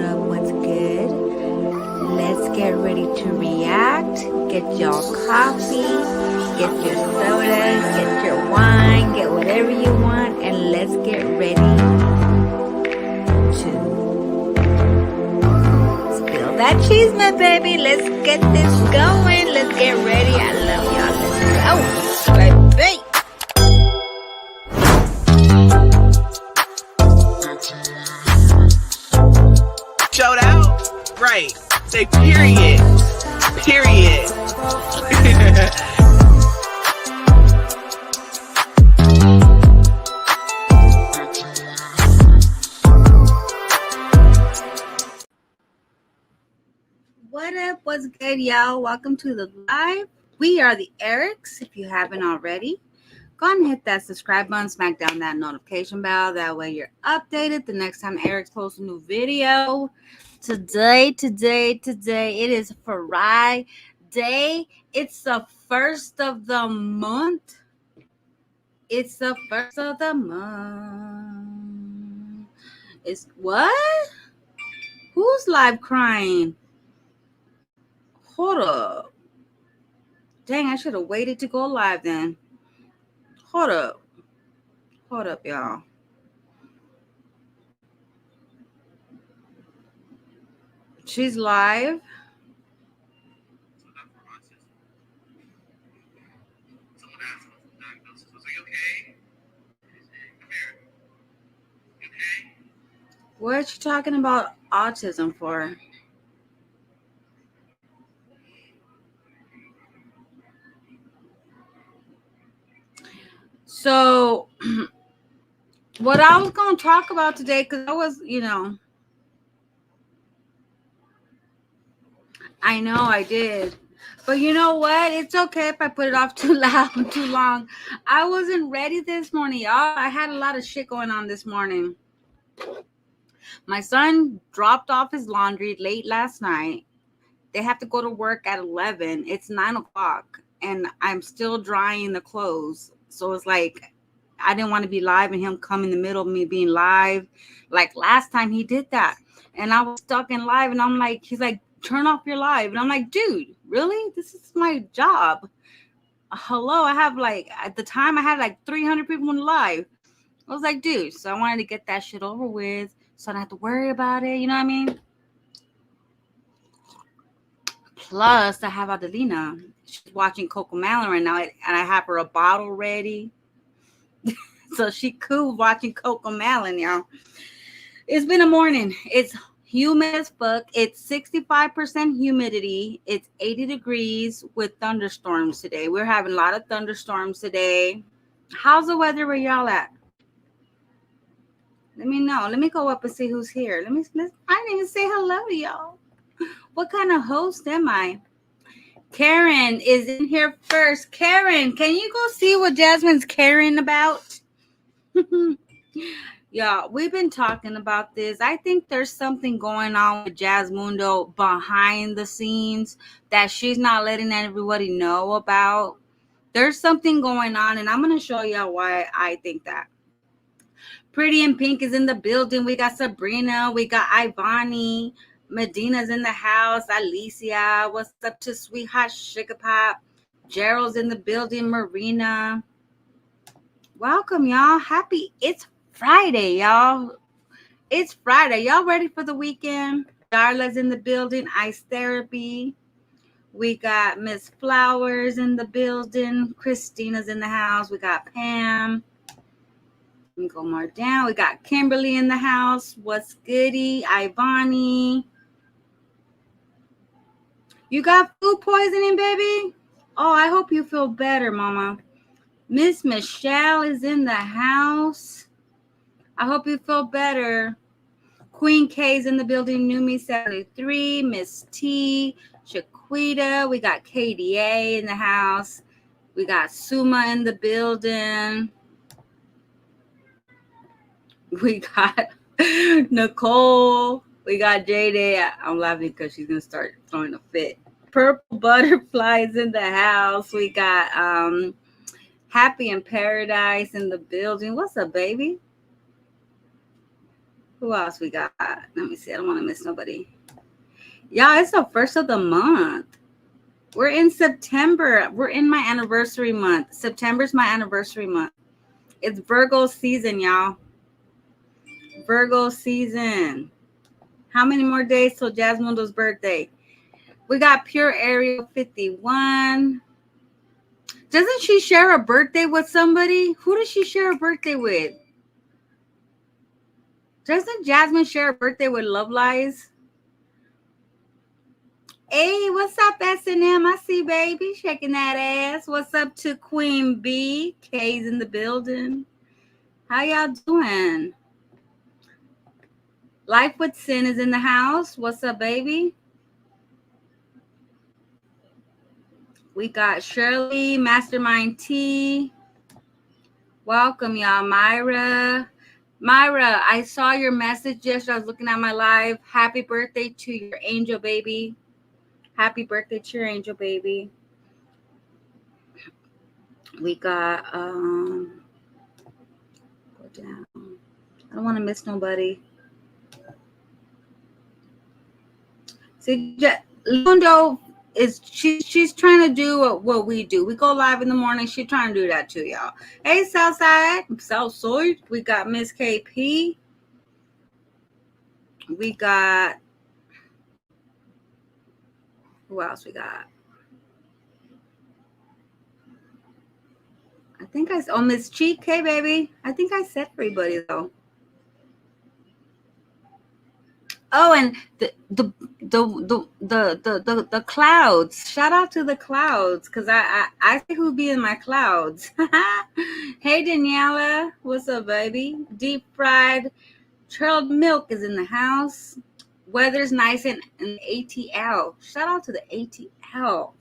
what's good? Let's get ready to react. Get your coffee, get your sodas, get your wine, get whatever you want, and let's get ready to spill that cheese, my baby. Let's get this going. Let's get ready. I love y'all. Let's go, baby. Shout out, right? Say period. Period. What up? What's good, y'all? Welcome to the live. We are the Erics. If you haven't already, go ahead and hit that subscribe button, smack down that notification bell. That way you're updated the next time Eric posts a new video. Today, it is Friday. It's the first of the month. It's the first of the month. It's what? Who's live crying? Hold up. Dang, I should have waited to go live then. Hold up, y'all. She's live. Someone asked what's the diagnosis. Was he okay? Come here. You okay? What are you talking about autism for? So, what I was going to talk about today, because I was, I know I did. But you know what? It's okay if I put it off too loud, too long. I wasn't ready this morning, y'all. I had a lot of shit going on this morning. My son dropped off his laundry late last night. They have to go to work at 11. It's 9 o'clock, and I'm still drying the clothes. So it's like, I didn't want to be live and him come in the middle of me being live. Like last time he did that. And I was stuck in live, and I'm like, he's like, turn off your live. And I'm like, dude, really? This is my job. Hello, I have like, at the time I had like 300 people in live. I was like, dude, so I wanted to get that shit over with so I don't have to worry about it. You know what I mean? Plus, I have Adelina. She's watching Coco Melon right now, and I have her a bottle ready. So she cool watching Coco Melon, y'all. It's been a morning. It's humid as fuck. It's 65% humidity. It's 80 degrees with thunderstorms today. We're having a lot of thunderstorms today. How's the weather where y'all at? Let me know. Let me go up and see who's here. I didn't even say hello to y'all. What kind of host am I? Karen is in here first. Karen, can you go see what Jasmine's caring about? Y'all, we've been talking about this. I think there's something going on with Jasmundo behind the scenes that she's not letting everybody know about. There's something going on, and I'm going to show y'all why I think that. Pretty in Pink is in the building. We got Sabrina. We got Ivani. Medina's in the house. Alicia. What's up to Sweetheart Sugar Pop? Gerald's in the building. Marina. Welcome, y'all. It's Friday, y'all. It's Friday. Y'all ready for the weekend? Darla's in the building. Ice Therapy. We got Miss Flowers in the building. Christina's in the house. We got Pam. Let me go more down. We got Kimberly in the house. What's goody? Ivani. You got food poisoning, baby? Oh, I hope you feel better, mama. Miss Michelle is in the house. I hope you feel better. Queen K's in the building. Numi 73. Miss T. Shaquita. We got KDA in the house. We got Suma in the building. We got Nicole. We got J-Day. I'm laughing because she's going to start throwing a fit. Purple Butterflies in the house. We got Happy in Paradise in the building. What's up, baby? Who else we got? Let me see. I don't want to miss nobody. Y'all, it's the first of the month. We're in September. We're in my anniversary month. September's my anniversary month. It's Virgo season, y'all. Virgo season. How many more days till Jasmundo's birthday? We got Pure Ariel 51. Doesn't she share a birthday with somebody? Who does she share a birthday with? Doesn't Jasmine share a birthday with Love Lies? Hey, what's up, S&M? I see baby shaking that ass. What's up to Queen B? K's in the building. How y'all doing? Life with Sin is in the house. What's up, baby? We got Shirley, Mastermind T. Welcome, y'all. Myra, I saw your message yesterday. I was looking at my live. Happy birthday to your angel baby. Happy birthday to your angel baby. We got go down. I don't want to miss nobody. See, Lundo is she's trying to do what we do. We go live in the morning. She's trying to do that too, y'all. Hey, Southside. We got Miss KP. We got, who else we got? I think Miss Cheek. Hey, baby. I think I said everybody though. Oh, and the clouds. Shout out to the clouds, cause I see who be in my clouds. Hey, Daniela, what's up, baby? Deep fried churled milk is in the house. Weather's nice in ATL. Shout out to the ATL.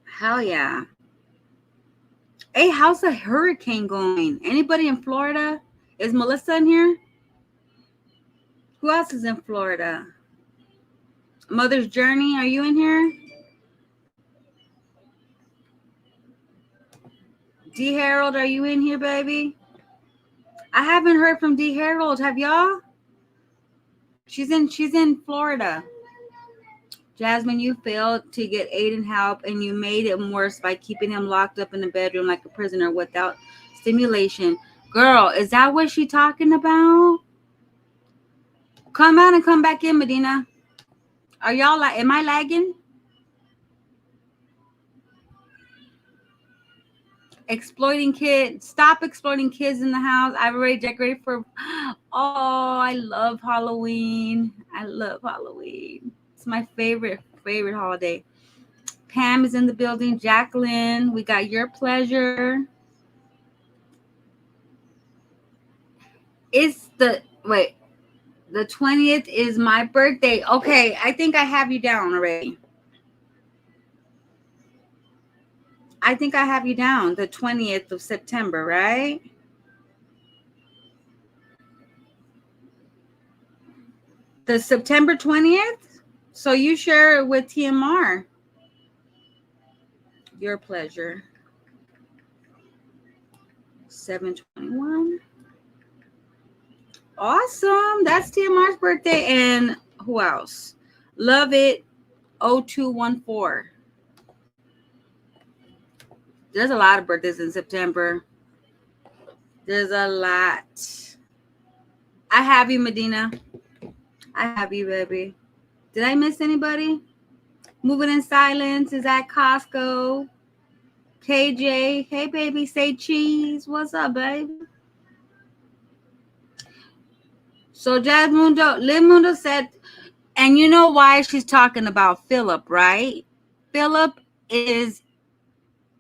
Hell yeah. Hey, how's the hurricane going? Anybody in Florida? Is Melissa in here? Who else is in Florida? Mother's Journey, are you in here? D Harold, are you in here, baby? I haven't heard from D Harold. Have y'all? She's in Florida. Jasmine, you failed to get Aiden help, and you made it worse by keeping him locked up in the bedroom like a prisoner without stimulation. Girl, is that what she talking about? Come out and come back in, Medina. Are y'all like? Am I lagging? Exploiting kids. Stop exploiting kids in the house. I've already decorated for. Oh, I love Halloween. I love Halloween. It's my favorite holiday. Pam is in the building. Jacqueline, we got Your Pleasure. It's the 20th is my birthday. Okay, I think I have you down already. I think I have you down the 20th of September, right? The September 20th? So you share it with TMR. Your Pleasure. 7/21. Awesome. That's TMR's birthday. And who else? Love It 0214. There's a lot of birthdays in September. There's a lot. I have you, Medina. I have you, baby. Did I miss anybody? Moving in Silence is at Costco. KJ, hey, baby, say cheese. What's up, baby? So Liv Mundo said, and you know why she's talking about Philip, right? Philip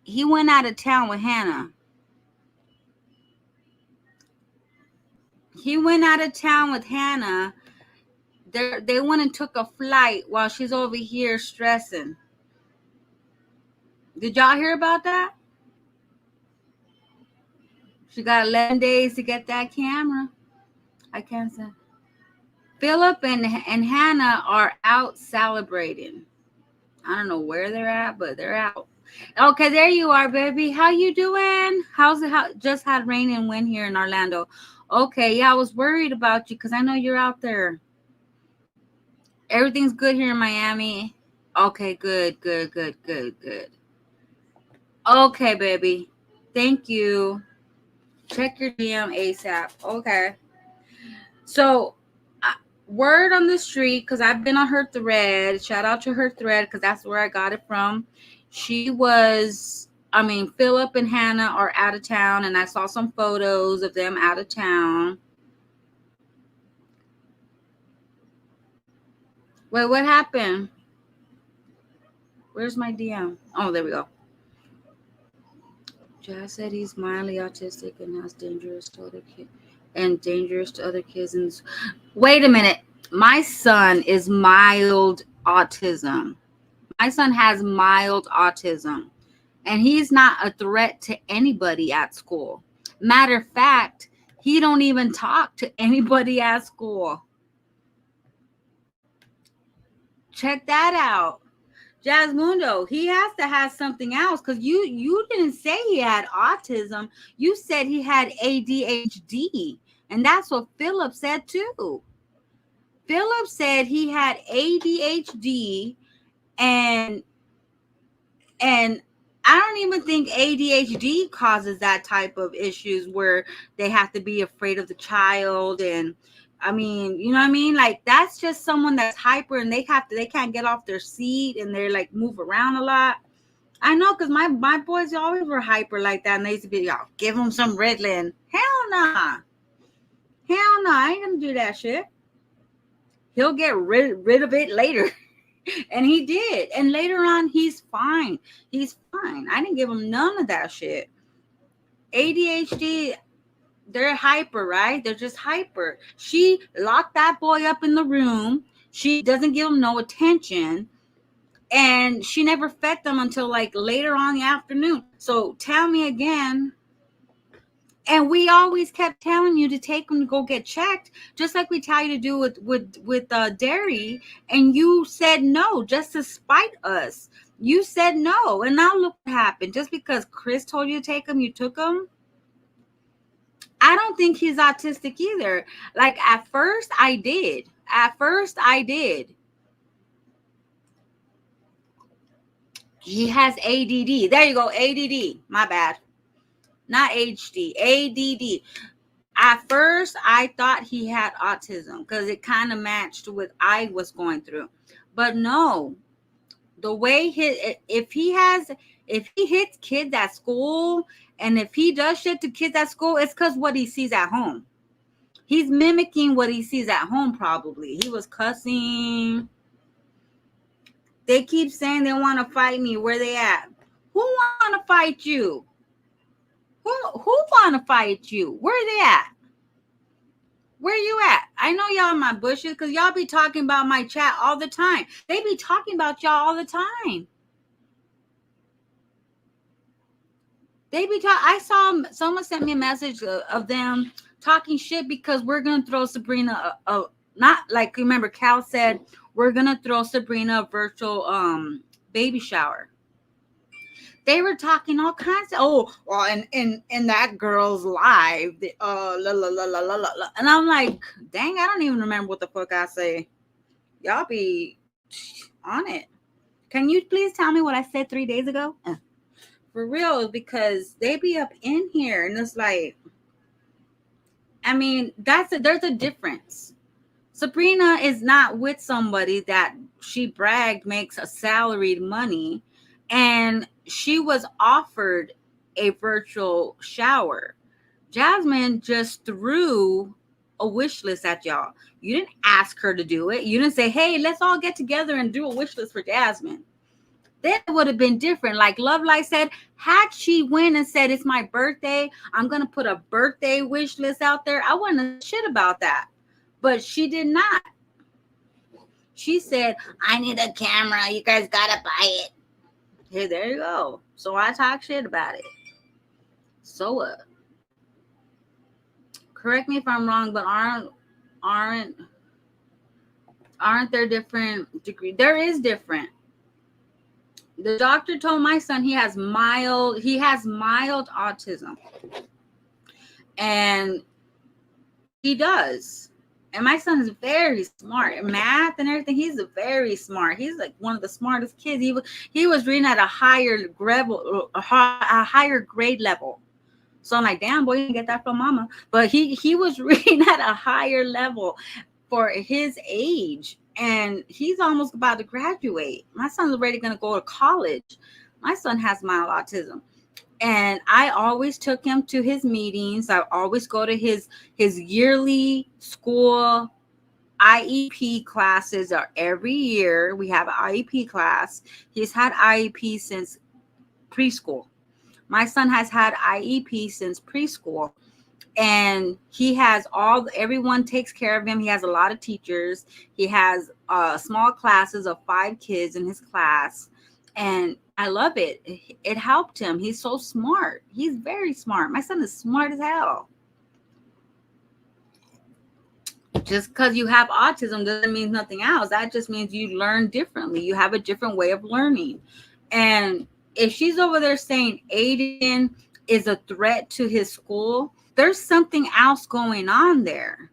he went out of town with Hannah. He went out of town with Hannah. They went and took a flight while she's over here stressing. Did y'all hear about that? She got 11 days to get that camera. I can't say. Philip and Hannah are out celebrating. I don't know where they're at, but they're out. Okay, there you are, baby. How you doing? How's it? Just had rain and wind here in Orlando. Okay, yeah, I was worried about you because I know you're out there. Everything's good here in Miami. Okay, good, good, good, good, good. Okay, baby. Thank you. Check your DM ASAP. Okay. So, uh, word on the street, because I've been on her thread. Shout out to her thread, because that's where I got it from. Philip and Hannah are out of town, and I saw some photos of them out of town. Wait, what happened? Where's my DM? Oh, there we go. Jazz said he's mildly autistic and has dangerous to other kids And wait a minute. My son is mild autism. My son has mild autism, and he's not a threat to anybody at school. Matter of fact, he don't even talk to anybody at school. Check that out. Jasmundo, he has to have something else, because you didn't say he had autism. You said he had ADHD, and that's what Philip said too. Philip said he had ADHD, and and I don't even think ADHD causes that type of issues where they have to be afraid of the child. And you know what I mean? Like, that's just someone that's hyper, and they can't get off their seat, and they're like move around a lot. I know, because my boys always were hyper like that, and they used to be, y'all give them some Ritalin. Hell nah. Hell nah. I ain't gonna do that shit. He'll get rid of it later. And he did. And later on, he's fine. He's fine. I didn't give him none of that shit. ADHD, they're hyper, right? They're just hyper. She locked that boy up in the room. She doesn't give him no attention. And she never fed them until like later on in the afternoon. So tell me again. And we always kept telling you to take them to go get checked, just like we tell you to do with dairy. And you said no, just to spite us. You said no, and now look what happened. Just because Chris told you to take them, you took them. I don't think he's autistic either. Like, at first I did. He has ADD. There you go, ADD. My bad. Not HD, ADD. At first, I thought he had autism because it kind of matched what I was going through. But no, the way if he hits kids at school, and if he does shit to kids at school, it's because what he sees at home. He's mimicking what he sees at home, probably. He was cussing. They keep saying they want to fight me. Where they at? Who want to fight you? Who want to fight you? Where they at? Where you at? I know y'all in my bushes, because y'all be talking about my chat all the time. They be talking about y'all all the time. I saw someone sent me a message of them talking shit because we're going to throw Sabrina not like, remember Cal said, we're going to throw Sabrina a virtual baby shower. They were talking all kinds of, in that girl's live, la la la la la la, and I'm like, dang, I don't even remember what the fuck I say. Y'all be on it. Can you please tell me what I said 3 days ago? For real, because they be up in here, and it's like, there's a difference. Sabrina is not with somebody that she bragged makes a salaried money, and she was offered a virtual shower. Jasmine just threw a wish list at y'all. You didn't ask her to do it. You didn't say, hey, let's all get together and do a wish list for Jasmine. Then it would have been different. Like Love Life said, had she went and said, it's my birthday, I'm going to put a birthday wish list out there, I wouldn't have shit about that. But she did not. She said, I need a camera. You guys got to buy it. Hey, there you go. So I talk shit about it. So what? Correct me if I'm wrong, but aren't there different degrees? There is different. The doctor told my son he has mild autism. And He does. And my son is very smart in math and everything. He's very smart. He's like one of the smartest kids. He was reading at a higher level, a higher grade level. So I'm like, damn boy, you didn't get that from mama. But he was reading at a higher level for his age, and he's almost about to graduate. My son's already going to go to college. My son has mild autism, and I always took him to his meetings. I always go to his yearly school IEP classes. Are every year we have an IEP class. He's had IEP since preschool. My son has had IEP since preschool, and he has everyone takes care of him. He has a lot of teachers. He has small classes of 5 kids in his class, and I love it. It helped him. He's so smart. He's very smart. My son is smart as hell. Just because you have autism doesn't mean nothing else. That just means you learn differently. You have a different way of learning. And if she's over there saying Aiden is a threat to his school, there's something else going on there.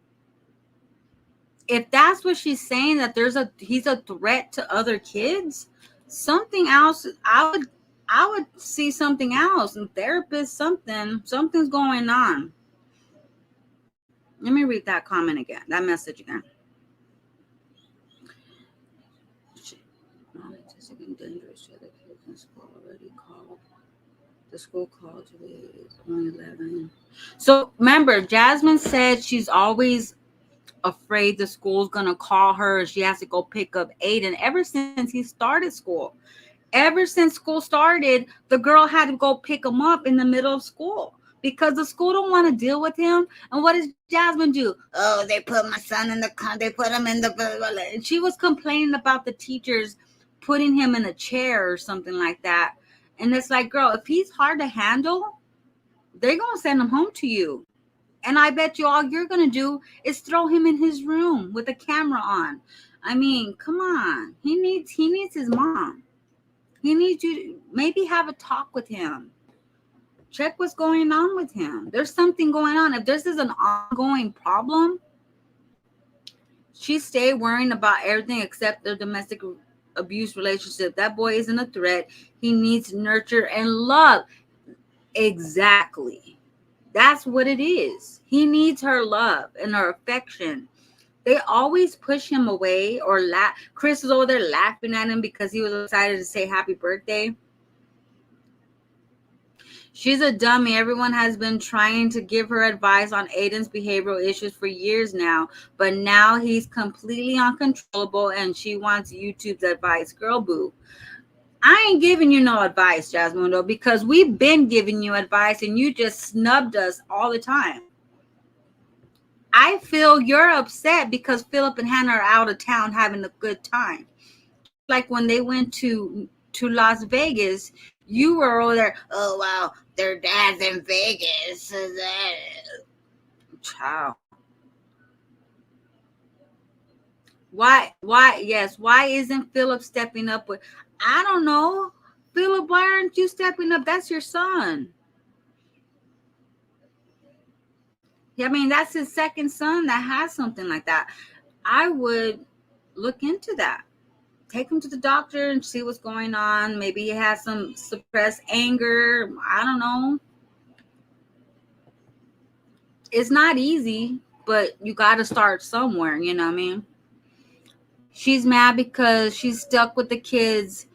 If that's what she's saying, that he's a threat to other kids, something else, I would see something else. And therapist, something's going on. Let me read that comment again, that message again. Dangerous to other kids in school already called. The school called today is only 11. So remember, Jasmine said she's always afraid the school's gonna call her. She has to go pick up Aiden. Ever since he started school, ever since school started, the girl had to go pick him up in the middle of school because the school don't want to deal with him. And what does Jasmine do? Oh, they put my son in the car. They put him in the. And she was complaining about the teachers putting him in a chair or something like that. And it's like, girl, if he's hard to handle, they're gonna send him home to you. And I bet you all you're gonna do is throw him in his room with a camera on. I mean, come on. He needs his mom. He needs you to maybe have a talk with him. Check what's going on with him. There's something going on. If this is an ongoing problem, she stay worrying about everything except their domestic abuse relationship. That boy isn't a threat. He needs nurture and love. Exactly. That's what it is. He needs her love and her affection. They always push him away or laugh. Chris was over there laughing at him because he was excited to say happy birthday. She's a dummy. Everyone has been trying to give her advice on Aiden's behavioral issues for years now, but now he's completely uncontrollable and she wants YouTube's advice. Girl, boo. I ain't giving you no advice, Jasmine, though, because we've been giving you advice and you just snubbed us all the time. I feel you're upset because Philip and Hannah are out of town having a good time. Just like when they went to Las Vegas, you were over there, oh, wow, their dad's in Vegas. Child. Why, yes, why isn't Philip stepping up with, I don't know. Philip, why aren't you stepping up? That's your son. I mean, that's his second son that has something like that. I would look into that. Take him to the doctor and see what's going on. Maybe he has some suppressed anger. I don't know. It's not easy, but you got to start somewhere. You know what I mean? She's mad because she's stuck with the kids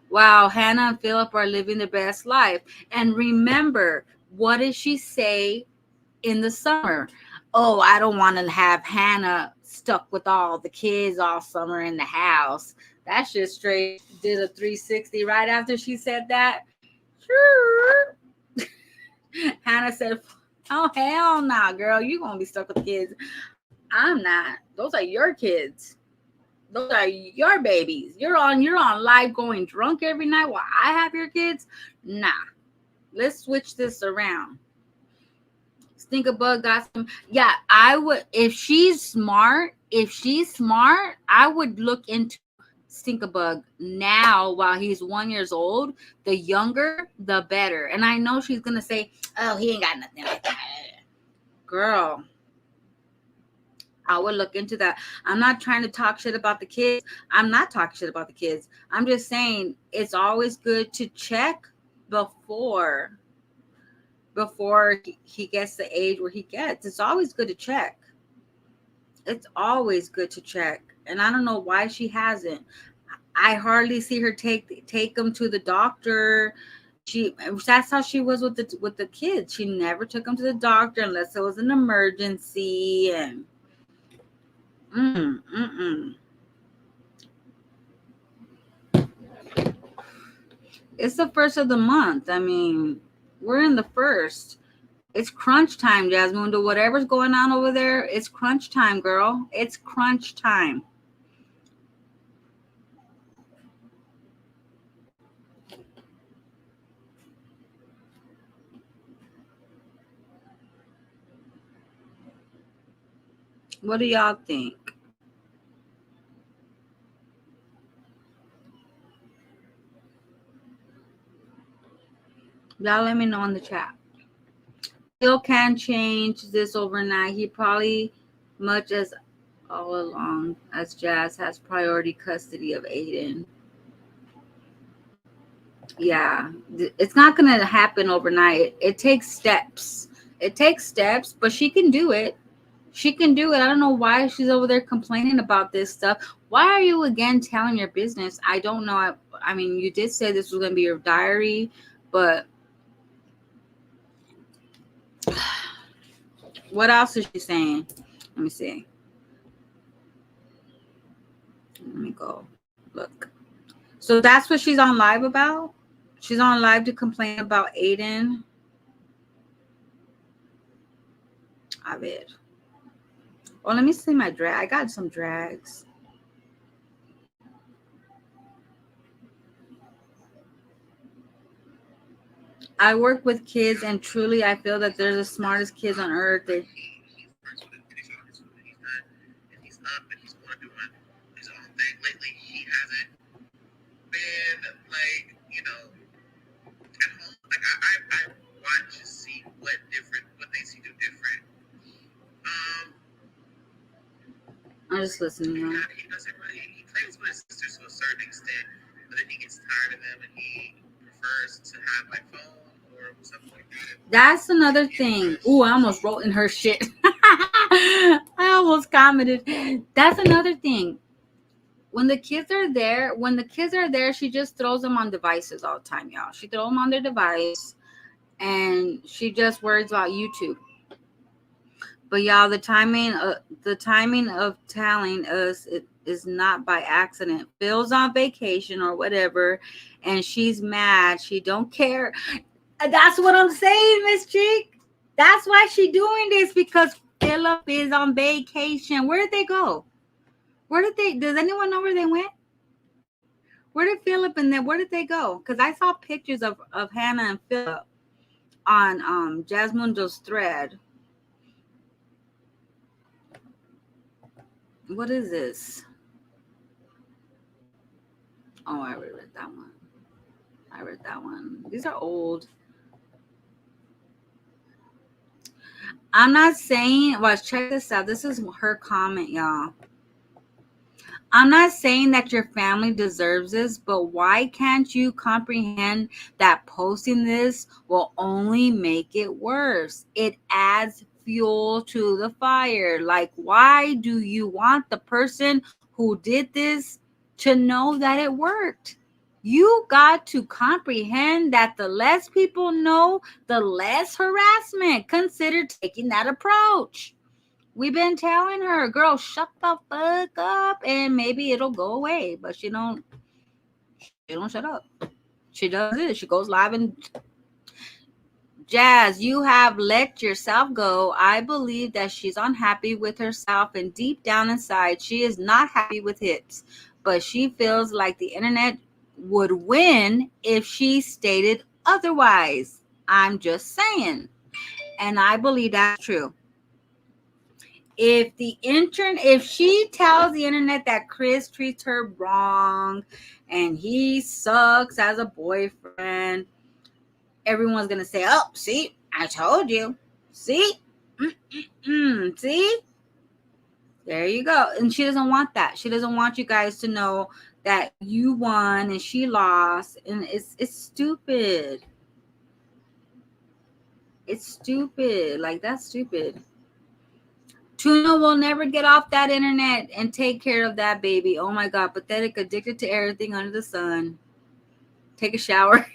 while Hannah and Philip are living their best life. And remember, what did she say in the summer? Oh, I don't want to have Hannah stuck with all the kids all summer in the house. That shit straight did a 360 right after she said that. Sure. Hannah said, oh, hell nah, girl. You're going to be stuck with the kids. I'm not. Those are your kids. Those are your babies. You're on live going drunk every night while I have your kids. Nah. Let's switch this around. Stinkabug got some. Yeah, I would. If she's smart, I would look into Stinkabug now while he's 1 year old. The younger, the better. And I know she's gonna say, "Oh, he ain't got nothing like that." Girl, I would look into that. I'm not trying to talk shit about the kids. I'm not talking shit about the kids. I'm just saying it's always good to check before he gets the age where he gets. It's always good to check. It's always good to check. And I don't know why she hasn't. I hardly see her take them to the doctor. She That's how she was with the kids. She never took them to the doctor unless it was an emergency. And mm, mm-mm. It's the first of the month. I mean, we're in the first. It's crunch time, Jasmine. Whatever's going on over there, it's crunch time, girl. It's crunch time. What do y'all think? Y'all let me know in the chat. Still can't change this overnight. He probably, much as all along, as Jazz has priority custody of Aiden. Yeah, it's not going to happen overnight. It takes steps. It takes steps, but she can do it. She can do it. I don't know why she's over there complaining about this stuff. Why are you again telling your business? I don't know. I mean, you did say this was going to be your diary, but what else is she saying? Let me see. Let me go look. So that's what she's on live about? She's on live to complain about Aiden. A ver. Oh, let me see my drag. I got some drags. I work with kids, and truly, I feel that they're the smartest kids on earth. He works with it. He's not, but he's going to do his own thing. Lately, he hasn't been like, at home. Like I watch to see what they see do different. I'm just listening. He doesn't really. He plays with his sisters to a certain extent, but then he gets tired of them and he prefers to have like phone or something like that. That's another thing. Ooh, I almost wrote in her shit. I almost commented. That's another thing. When the kids are there, she just throws them on devices all the time, y'all. She throws them on their device, and she just worries about YouTube. But y'all, the timing of telling us it is not by accident. Phil's on vacation or whatever, and she's mad. She don't care. That's what I'm saying, Miss Cheek. That's why she doing this, because Philip is on vacation. Where did they go? Does anyone know where they went? Where did Philip and then where did they go? Because I saw pictures of Hannah and Philip on Jasmundo's thread. What is this? Oh, I already read that one. These are old. I'm not saying, well, check this out. This is her comment, y'all. I'm not saying that your family deserves this, but why can't you comprehend that posting this will only make it worse? It adds fuel to the fire. Like, why do you want the person who did this to know that it worked? You got to comprehend that the less people know, the less harassment. Consider taking that approach. We've been telling her, girl, shut the fuck up, and maybe it'll go away. But she don't shut up. She does it. She goes live and Jazz, you have let yourself go. I believe that she's unhappy with herself, and deep down inside, she is not happy with hips. But she feels like the internet would win if she stated otherwise. I'm just saying. And I believe that's true. If she tells the internet that Chris treats her wrong and he sucks as a boyfriend, everyone's gonna say, oh, see, I told you. See? See? There you go. And she doesn't want that. She doesn't want you guys to know that you won and she lost. And it's stupid. It's stupid. Like, that's stupid. Tuna will never get off that internet and take care of that baby. Oh my God. Pathetic, addicted to everything under the sun. Take a shower.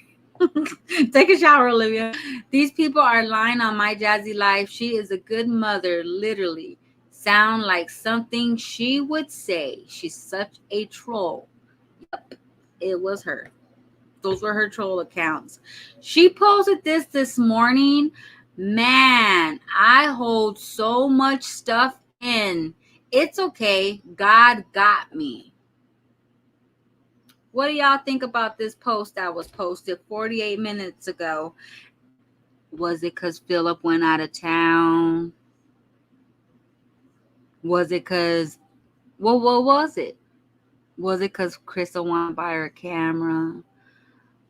Take a shower, Olivia. These people are lying on my Jazzy life. She is a good mother, literally. Sound like something she would say. She's such a troll. Yep, it was her. Those were her troll accounts. She posted this morning. Man, I hold so much stuff in. It's okay. God got me. What do y'all think about this post that was posted 48 minutes ago? Was it because Philip went out of town? Was it because, what was it? Was it because Crystal wanted to buy her a camera?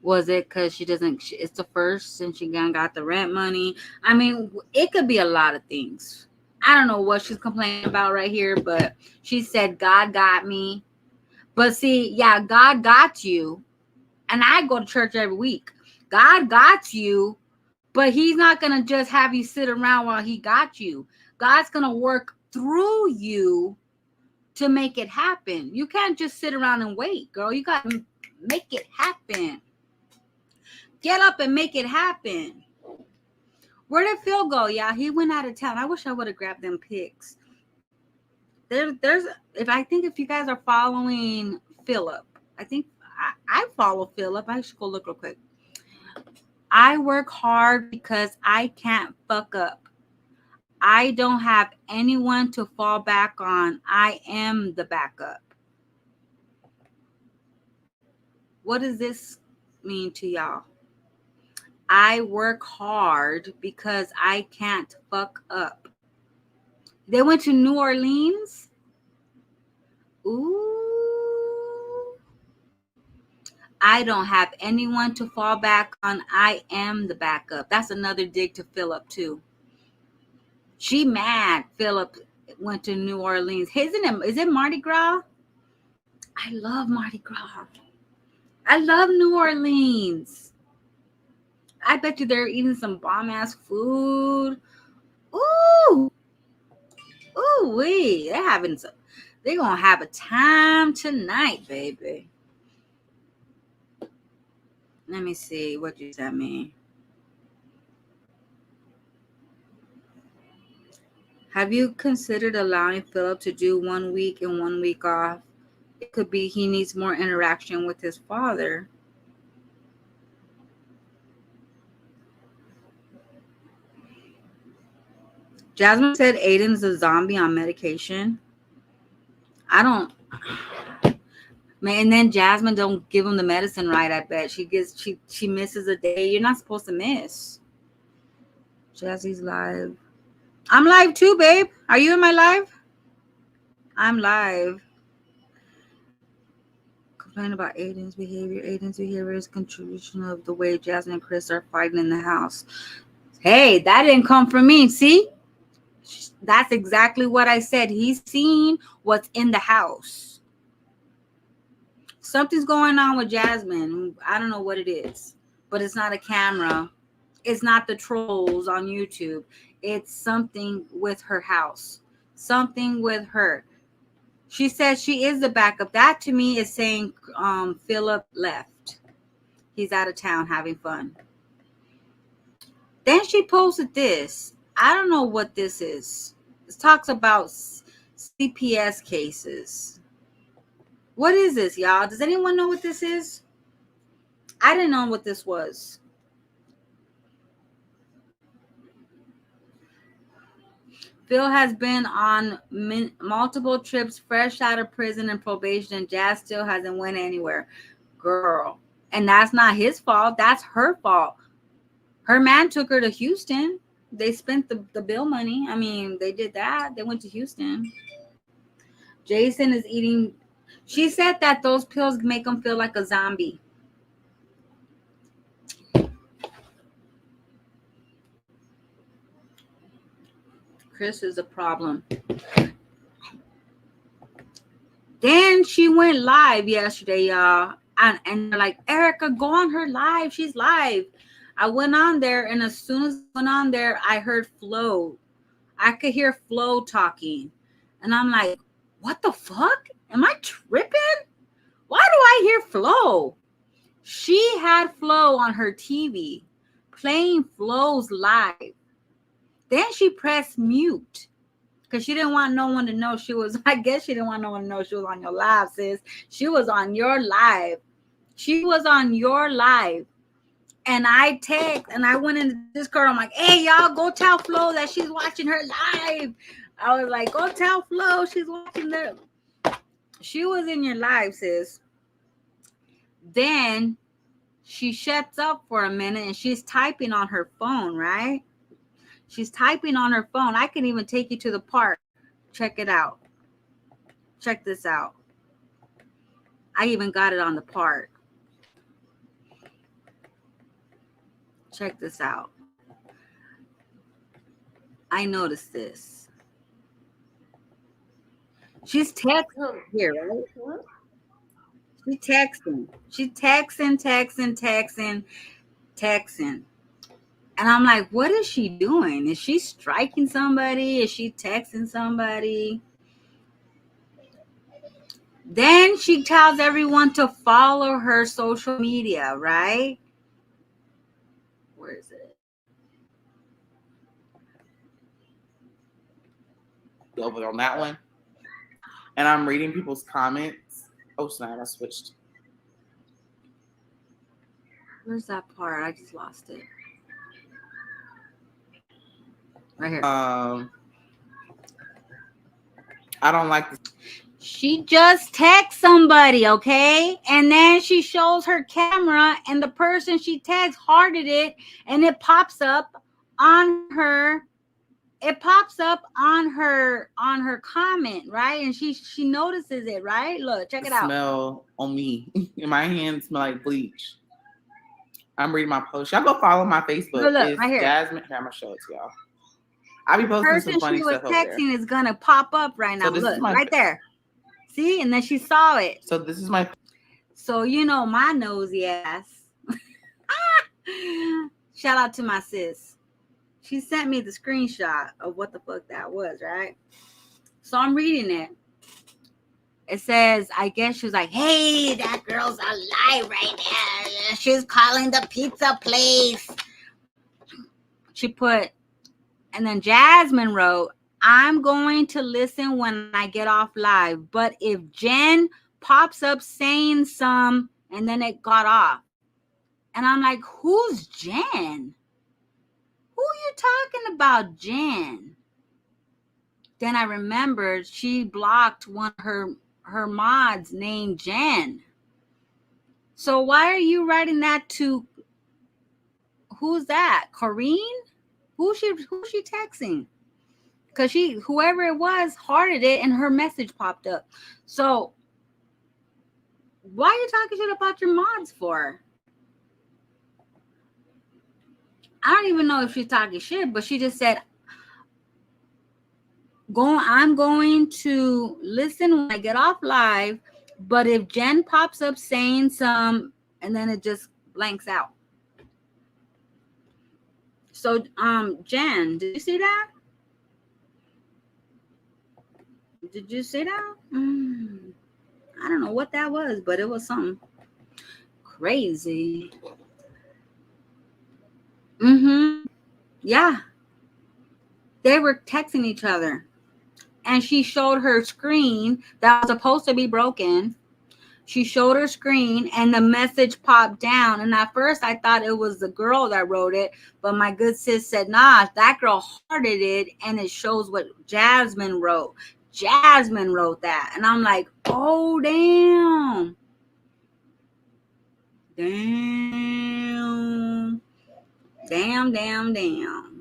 Was it because it's the first since she got the rent money? I mean, it could be a lot of things. I don't know what she's complaining about right here, but she said, God got me. But see, yeah, God got you. And I go to church every week. God got you, but he's not going to just have you sit around while he got you. God's going to work through you to make it happen. You can't just sit around and wait, girl. You got to make it happen. Get up and make it happen. Where did Phil go? Yeah, he went out of town. I wish I would have grabbed them pics. There's if you guys are following Philip, I think I follow Philip. I should go look real quick. I work hard because I can't fuck up. I don't have anyone to fall back on. I am the backup. What does this mean to y'all? I work hard because I can't fuck up. They went to New Orleans. Ooh. I don't have anyone to fall back on. I am the backup. That's another dig to Philip too. She mad Philip went to New Orleans. Is it Mardi Gras? I love Mardi Gras. I love New Orleans. I bet you they're eating some bomb ass food. Ooh. Ooh wee. They're gonna have a time tonight, baby. Let me see what you sent me. Have you considered allowing Philip to do 1 week and 1 week off? It could be he needs more interaction with his father. Jasmine said Aiden's a zombie on medication. I don't. Man, and then Jasmine don't give him the medicine right. I bet she misses a day. You're not supposed to miss. Jazzy's live. I'm live too, babe. Are you in my live? I'm live. Complain about Aiden's behavior. Aiden's behavior is contribution of the way Jasmine and Chris are fighting in the house. Hey, that didn't come from me. See? That's exactly what I said. He's seen what's in the house. Something's going on with Jasmine. I don't know what it is, but it's not a camera. It's not the trolls on YouTube. It's something with her house. Something with her. She says she is the backup. That to me is saying Philip left. He's out of town having fun. Then she posted this. I don't know what this is. It talks about CPS cases. What is this, y'all? Does anyone know what this is? I didn't know what this was. Phil has been on multiple trips, fresh out of prison and probation, and Jazz still hasn't went anywhere. Girl. And that's not his fault. That's her fault. Her man took her to Houston. They spent the bill money. I mean, they did that. They went to Houston. Jason is eating. She said that those pills make him feel like a zombie. Chris is a problem. she went live yesterday, y'all. And they're like, Erica, go on her live. She's live. I went on there, and as soon as I went on there, I heard Flo. I could hear Flo talking. And I'm like, what the fuck? Am I tripping? Why do I hear Flo? She had Flo on her TV, playing Flo's live. Then she pressed mute because she didn't want no one to know she was, I guess she didn't want no one to know she was on your live, sis. She was on your live. She was on your live. And I went into Discord. I'm like, hey, y'all, go tell Flo that she's watching her live. I was like, go tell Flo she's watching the. She was in your live, sis. Then she shuts up for a minute and she's typing on her phone, right? She's typing on her phone. I can even take you to the part. Check it out. Check this out. I even got it on the part. Check this out. I noticed this. She's texting here, right? She's texting. She's texting. And I'm like, what is she doing? Is she striking somebody? Is she texting somebody? Then she tells everyone to follow her social media, right? Where is it? Over on that one. And I'm reading people's comments. Oh, snap, I switched. Where's that part? I just lost it. Right here. I don't like this. She just texts somebody, okay? And then she shows her camera and the person she texts hearted it and it pops up on her. It pops up on her comment, right? And she notices it, right? Look, check it out. Smell on me. My hands smell like bleach. I'm reading my post. Y'all go follow my Facebook. Look, it's right here. Jasmine. I'm gonna show it to y'all. I be posting some funny stuff over there. The person she was texting is gonna pop up right now. So look, right there. See, and then she saw it. So this is my. So you know my nosy ass. Shout out to my sis. She sent me the screenshot of what the fuck that was, right? So I'm reading it. It says, I guess she was like, hey, that girl's alive right now. She's calling the pizza place. She put, and then Jasmine wrote, I'm going to listen when I get off live. But if Jen pops up saying some, and then it got off. And I'm like, who's Jen? Who are you talking about, Jen? Then I remembered she blocked one of her mods named Jen. So why are you writing that to, who's that? Corrine? Who's she texting? Because whoever it was hearted it and her message popped up. So why are you talking shit about your mods for? I don't even know if she's talking shit, but she just said, I'm going to listen when I get off live, but if Jen pops up saying some, and then it just blanks out. So, Jen, did you see that? Did you see that? I don't know what that was, but it was something crazy. Yeah. They were texting each other. And she showed her screen that was supposed to be broken. She showed her screen and the message popped down. And at first I thought it was the girl that wrote it. But my good sis said, nah, that girl hearted it. And it shows what Jasmine wrote. Jasmine wrote that. And I'm like, oh, damn. Damn.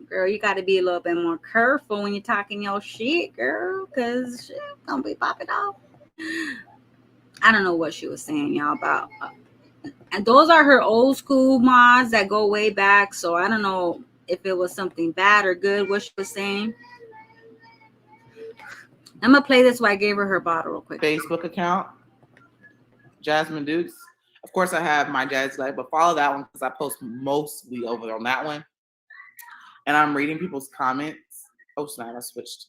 Girl, you got to be a little bit more careful when you're talking your shit, girl, because shit gonna be popping off. I don't know what she was saying, y'all, about. And those are her old school mods that go way back, so I don't know if it was something bad or good, what she was saying. I'm going to play this while I gave her bottle real quick. Facebook account. Jasmine Dukes. Of course, I have my Jazzy Life, but follow that one because I post mostly over on that one. And I'm reading people's comments. Oh, snap, I switched.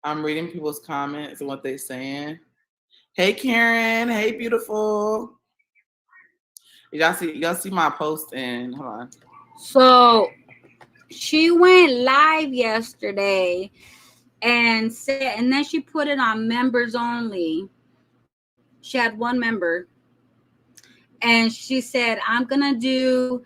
I'm reading people's comments and what they're saying. Hey, Karen. Hey, beautiful. Y'all see my post and hold on. So she went live yesterday and then she put it on members only. She had one member, and she said, I'm gonna do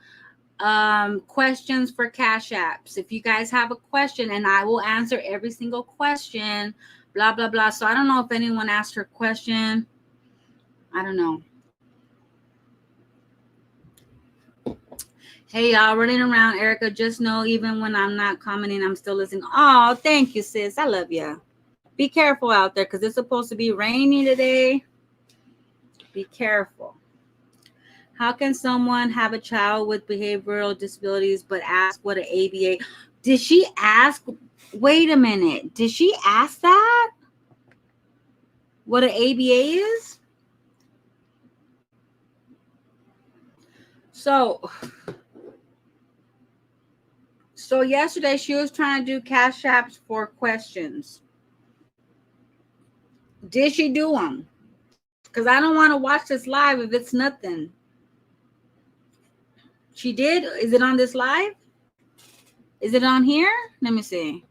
questions for Cash Apps. If you guys have a question, and I will answer every single question, blah blah blah. So I don't know if anyone asked her question. I don't know. Hey y'all, running around, Erica. Just know, even when I'm not commenting, I'm still listening. Oh, thank you, sis. I love you. Be careful out there because it's supposed to be rainy today. Be careful. How can someone have a child with behavioral disabilities but ask what an ABA? Did she ask? Wait a minute. Did she ask that? What an ABA is? So yesterday she was trying to do Cash Apps for questions. Did she do them? Because I don't want to watch this live if it's nothing. She did? Is it on this live? Is it on here? Let me see.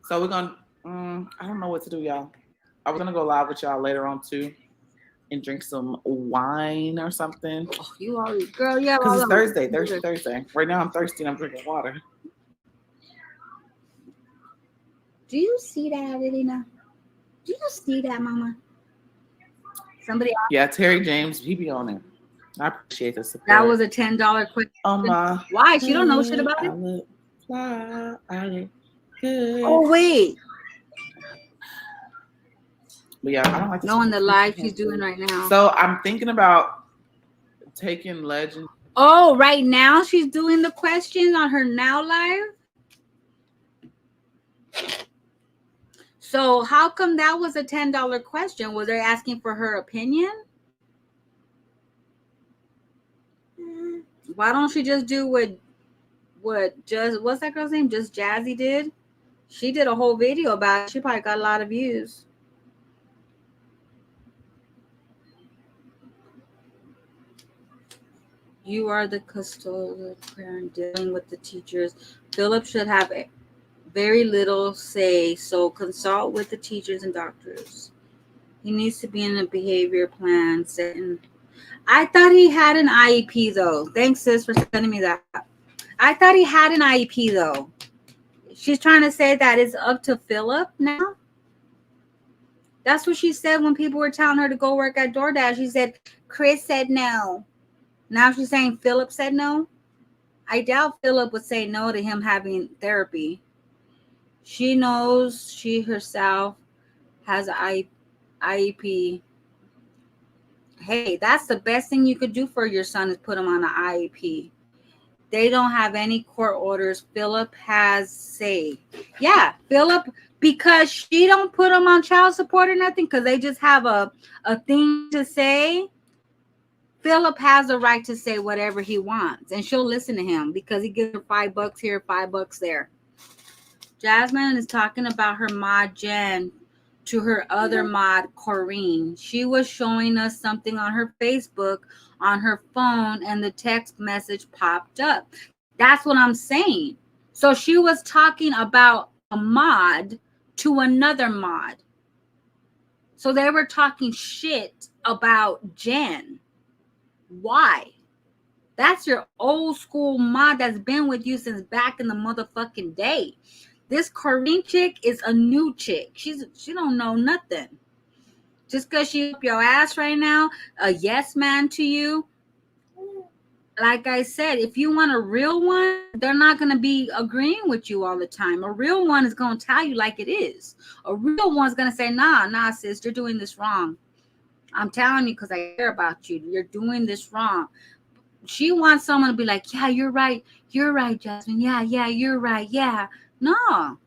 So we're going to, I don't know what to do, y'all. I was going to go live with y'all later on, too, and drink some wine or something. Oh, you already, girl, yeah. Because it's Thursday. Right now I'm thirsty and I'm drinking water. Do you see that, Elena? Do you see that, Mama? Somebody else? Yeah, Terry James, he be on it. I appreciate the support. That was a $10 question. Why? She don't know shit about it. Oh, wait. But yeah, I don't like knowing the live she's doing right now. So I'm thinking about taking Legend. Oh, right now she's doing the questions on her Now Live. So how come that was a $10 question? Was they asking for her opinion? Why don't she just do what what's that girl's name? Just Jazzy did? She did a whole video about it. She probably got a lot of views. You are the custodial parent dealing with the teachers. Philip should have very little say, so consult with the teachers and doctors. He needs to be in a behavior plan setting. I thought he had an IEP though. Thanks, sis, for sending me that. I thought he had an IEP though. She's trying to say that it's up to Philip now. That's what she said when people were telling her to go work at DoorDash. She said, Chris said no. Now she's saying Philip said no. I doubt Philip would say no to him having therapy. She knows she herself has an IEP. Hey, that's the best thing you could do for your son is put him on an IEP. They don't have any court orders. Philip has say. Yeah, Philip, because she don't put him on child support or nothing because they just have a thing to say. Philip has the right to say whatever he wants, and she'll listen to him because he gives her $5 here, $5 there. Jasmine is talking about her mod Jen to her other mod Corrine. She was showing us something on her Facebook on her phone, and the text message popped up. That's what I'm saying. So she was talking about a mod to another mod. So they were talking shit about Jen. Why? That's your old school mod that's been with you since back in the motherfucking day. This Corrine chick is a new chick. She don't know nothing. Just because she up your ass right now, a yes man to you. Like I said, if you want a real one, they're not going to be agreeing with you all the time. A real one is going to tell you like it is. A real one's going to say, nah, sis, you're doing this wrong. I'm telling you because I care about you. You're doing this wrong. she wants someone to be like, yeah, you're right, Jasmine, yeah, you're right, yeah. No,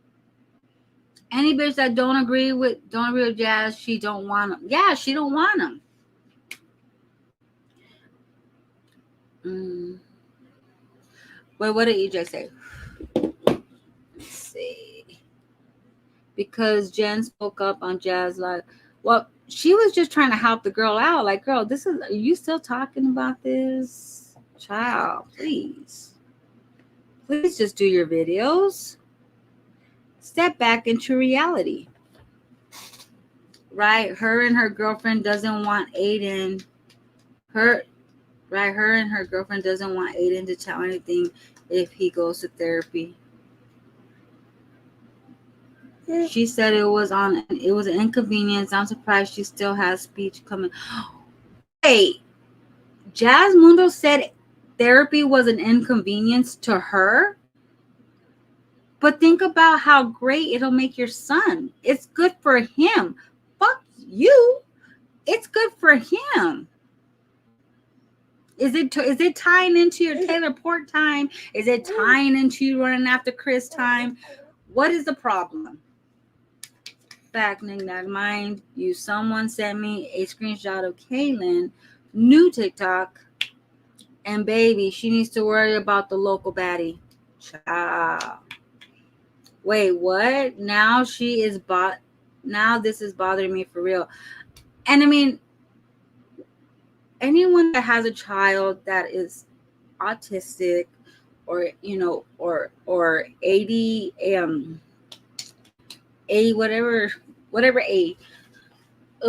any bitch that don't agree with Jazz, she don't want them. Yeah, she don't want them. Wait, what did EJ say? Let's see. Because Jen spoke up on Jazz, like, well, she was just trying to help the girl out. Like, girl, are you still talking about this? Child, please. Please just do your videos. Step back into reality. Right? Her and her girlfriend doesn't want Aiden. Her and her girlfriend doesn't want Aiden to tell anything if he goes to therapy. She said it was an inconvenience. I'm surprised she still has speech coming. Hey, Jazz Mundo said therapy was an inconvenience to her. But think about how great it'll make your son. It's good for him. Fuck you. It's good for him. Is it tying into your Taylor Port time? Is it tying into you running after Chris time? What is the problem? Fact, nigga, mind you, someone sent me a screenshot of Kaylin, new TikTok, and baby, she needs to worry about the local baddie. Child. Wait, what? Now this is bothering me for real. And I mean, anyone that has a child that is autistic or or AD whatever A,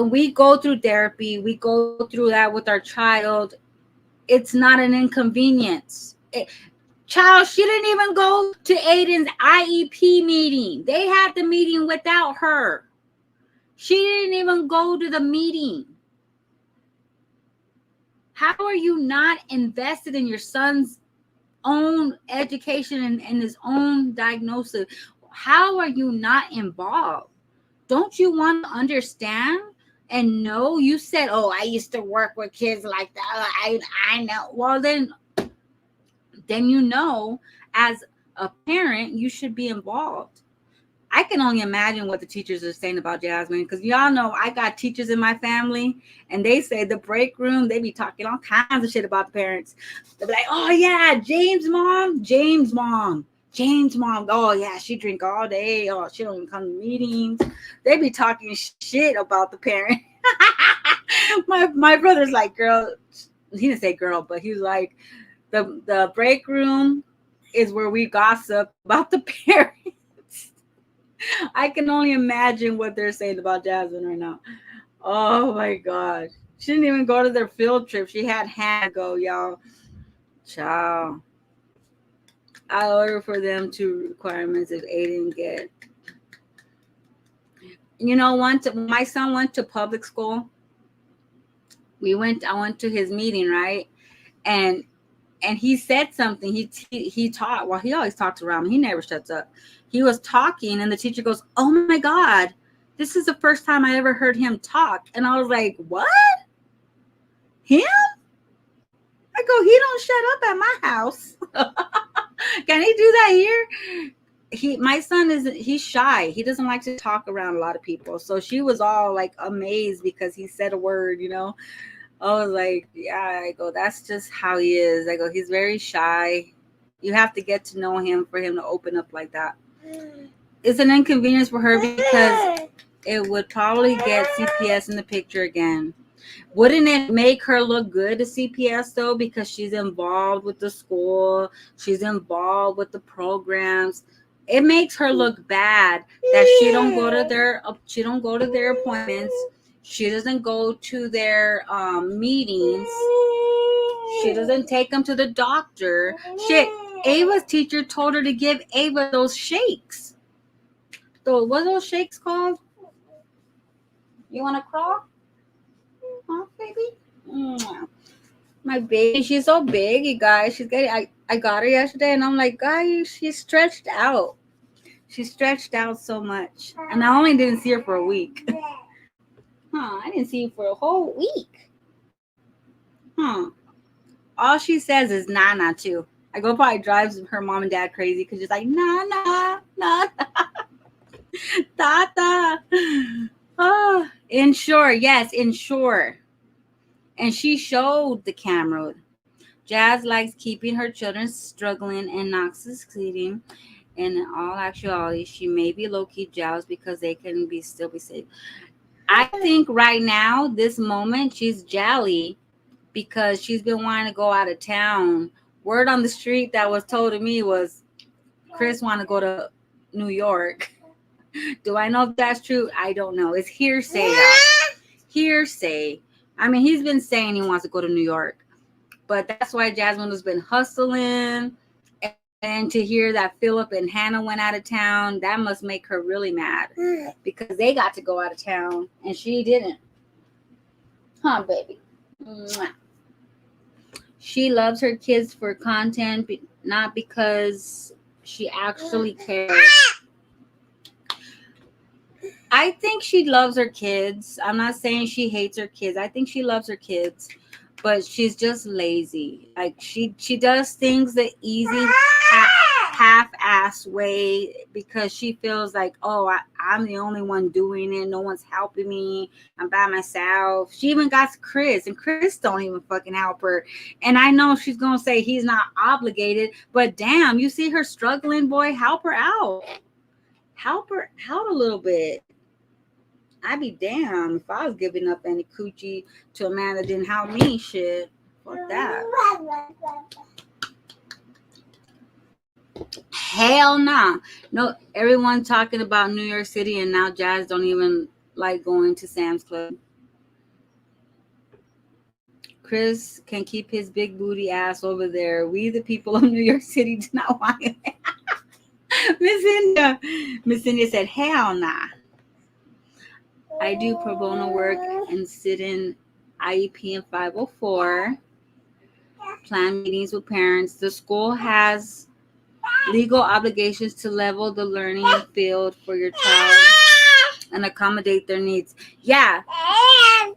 we go through therapy, we go through that with our child. It's not an inconvenience. Child, she didn't even go to Aiden's IEP meeting. They had the meeting without her. She didn't even go to the meeting. How are you not invested in your son's own education and his own diagnosis? How are you not involved? Don't you want to understand and know? You said, oh, I used to work with kids like that. I know. Well, then you know, as a parent, you should be involved. I can only imagine what the teachers are saying about Jasmine, because y'all know I got teachers in my family, and they say the break room, they be talking all kinds of shit about the parents. They'll be like, oh yeah, James' mom. Oh yeah, she drink all day. Oh, she don't even come to meetings. They be talking shit about the parent. my brother's like, girl, he didn't say girl, but he was like, the break room is where we gossip about the parents. I can only imagine what they're saying about Jasmine right now. Oh my God. She didn't even go to their field trip. She had Hannah go, y'all. Ciao. I order for them 2 requirements if Aiden get. You know, once my son went to public school, I went to his meeting, right? And he said something. He taught. Well, he always talks around me. He never shuts up. He was talking, and the teacher goes, "Oh my God, this is the first time I ever heard him talk." And I was like, "What? Him?" I go, "He don't shut up at my house." Can he do that here? My son he's shy. He doesn't like to talk around a lot of people. So she was all like amazed because he said a word, you know. I was like, yeah, I go, that's just how he is. I go, he's very shy. You have to get to know him for him to open up like that. It's an inconvenience for her because it would probably get CPS in the picture again. Wouldn't it make her look good to CPS though? Because she's involved with the school. She's involved with the programs. It makes her look bad that she don't go to their appointments. She doesn't go to their meetings. She doesn't take them to the doctor. Shit, Ava's teacher told her to give Ava those shakes. So what are those shakes called? You want to crawl? Huh, baby? My baby, she's so big, you guys. I got her yesterday, and I'm like, guys, she's stretched out. She stretched out so much. And I only didn't see her for a week. I didn't see you for a whole week. All she says is Nana too. I go probably drives her mom and dad crazy because she's like Nana, Nana, Tata. Oh, ensure, yes, ensure. And she showed the camera. Jazz likes keeping her children struggling and not succeeding. In all actuality, she may be low-key jealous because they can be still be safe. I think right now, this moment, she's jelly because she's been wanting to go out of town. Word on the street that was told to me was Chris want to go to New York. Do I know if that's true? I don't know. It's hearsay, y'all. Hearsay. I mean, he's been saying he wants to go to New York, but that's why Jasmine has been hustling. And to hear that Philip and Hannah went out of town, that must make her really mad because they got to go out of town and she didn't. Huh, baby? Mwah. She loves her kids for content, not because she actually cares. I think she loves her kids. I'm not saying she hates her kids. I think she loves her kids, but she's just lazy. Like she does things the easy half-ass way because she feels like, oh, I'm the only one doing it. No one's helping me. I'm by myself. She even got Chris, and Chris don't even fucking help her. And I know she's gonna say he's not obligated, but damn, you see her struggling, boy. Help her out. Help her out a little bit. I'd be damn if I was giving up any coochie to a man that didn't help me. Shit, fuck that. Hell nah. No, everyone talking about New York City, and now Jazz don't even like going to Sam's Club. Chris can keep his big booty ass over there. We, the people of New York City, do not want it. Miss India said, hell nah. I do pro bono work and sit in IEP and 504. Plan meetings with parents. The school has legal obligations to level the learning field for your child and accommodate their needs. Yeah.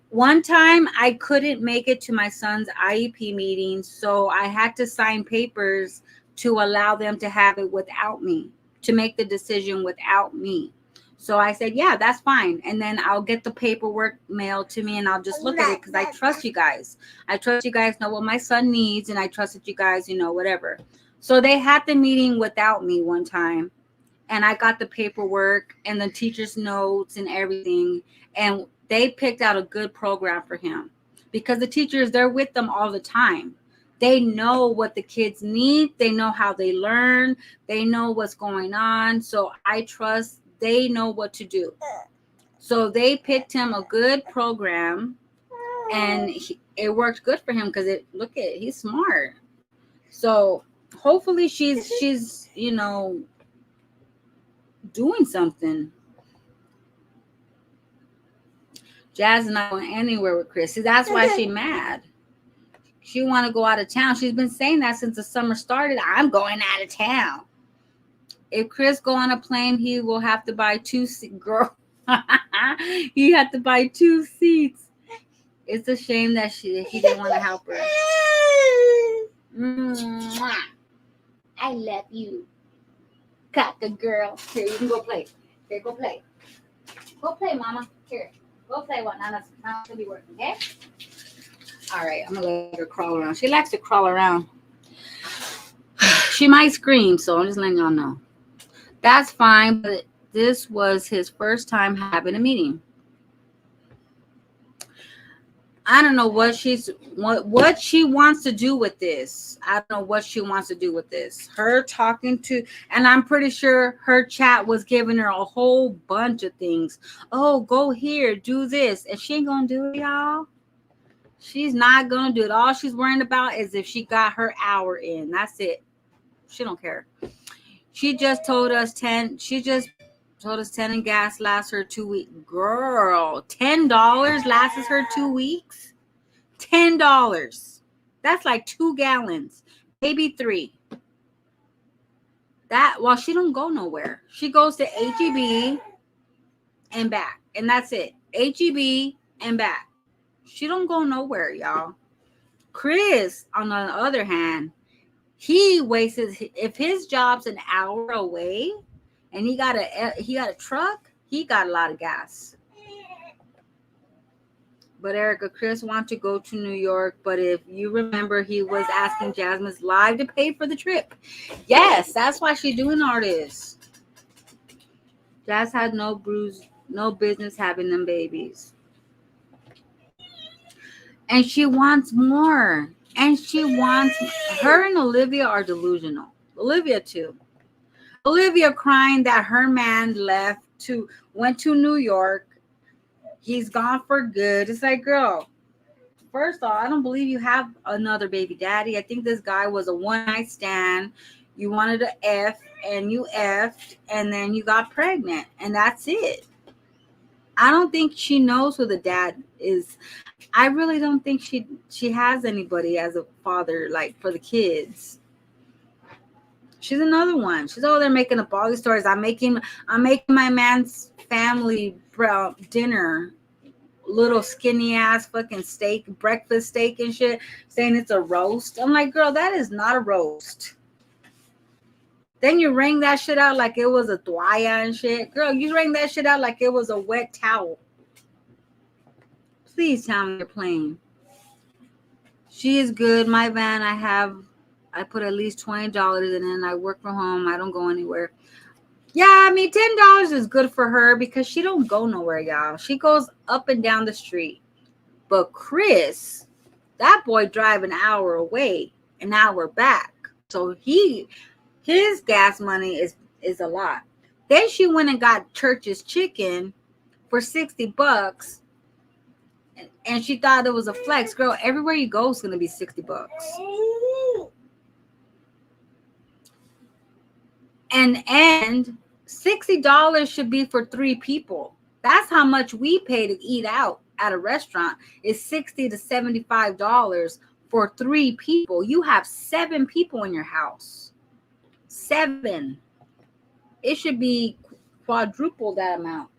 One time I couldn't make it to my son's IEP meeting, so I had to sign papers to allow them to have it without me, to make the decision without me. So I said, yeah, that's fine. And then I'll get the paperwork mailed to me and I'll just look at it because I trust you guys. I trust you guys know what my son needs and I trust that you guys, whatever. So they had the meeting without me one time. And I got the paperwork and the teacher's notes and everything. And they picked out a good program for him because the teachers, they're with them all the time. They know what the kids need. They know how they learn. They know what's going on. So I trust they know what to do. So they picked him a good program and it worked good for him because he's smart. So hopefully she's doing something. Jazz is not going anywhere with Chris. See, that's why she's mad. She want to go out of town. She's been saying that since the summer started. I'm going out of town. If Chris go on a plane, he will have to buy two seats. Girl, he had to buy 2 seats. It's a shame that he didn't want to help her. Mwah. I love you, cocker girl. Here, you can go play. Here, go play. Go play, mama. Here, go play. What? Nana's gonna be working. Okay. All right, I'm gonna let her crawl around. She likes to crawl around. She might scream, so I'm just letting y'all know. That's fine, but this was his first time having a meeting. I don't know what she wants to do with this. I don't know what she wants to do with this. Her talking to, and I'm pretty sure her chat was giving her a whole bunch of things. Oh, go here, do this. And she ain't gonna do it, y'all. She's not gonna do it. All she's worrying about is if she got her hour in. That's it. She don't care. She just told us 10. She just told us 10 and gas lasts her 2 weeks. Girl, $10 lasts her 2 weeks. $10. That's like 2 gallons, maybe 3. She don't go nowhere. She goes to HEB and back, and that's it. HEB and back. She don't go nowhere, y'all. Chris, on the other hand, he wastes, if his job's an hour away and he got a truck, he got a lot of gas. But Erica, Chris wants to go to New York, but if you remember, he was asking Jasmine's live to pay for the trip. Yes, that's why she's doing all this. Jazz had no business having them babies. And she wants more. And she wants, her and Olivia are delusional. Olivia too. Olivia crying that her man went to New York. He's gone for good. It's like, girl, first off, I don't believe you have another baby daddy. I think this guy was a one night stand. You wanted to F and you F'd and then you got pregnant and that's it. I don't think she knows who the dad is. I really don't think she has anybody as a father, like for the kids. She's another one. She's over there making up all these stories. I'm making my man's family dinner, little skinny ass fucking steak, breakfast steak and shit, saying it's a roast. I'm like, girl, that is not a roast. Then you wring that shit out like it was a toalla and shit. Girl, you wring that shit out like it was a wet towel. Please tell me you're playing. She is good. My van, I put at least $20 in it and I work from home. I don't go anywhere. Yeah, I mean, $10 is good for her because she don't go nowhere, y'all. She goes up and down the street. But Chris, that boy drive an hour away, an hour back. So his gas money is a lot. Then she went and got Church's chicken for $60. And she thought it was a flex. Girl, everywhere you go is going to be $60. And $60 should be for 3 people. That's how much we pay to eat out at a restaurant, is $60 to $75 for 3 people. You have 7 people in your house. 7. It should be quadruple that amount.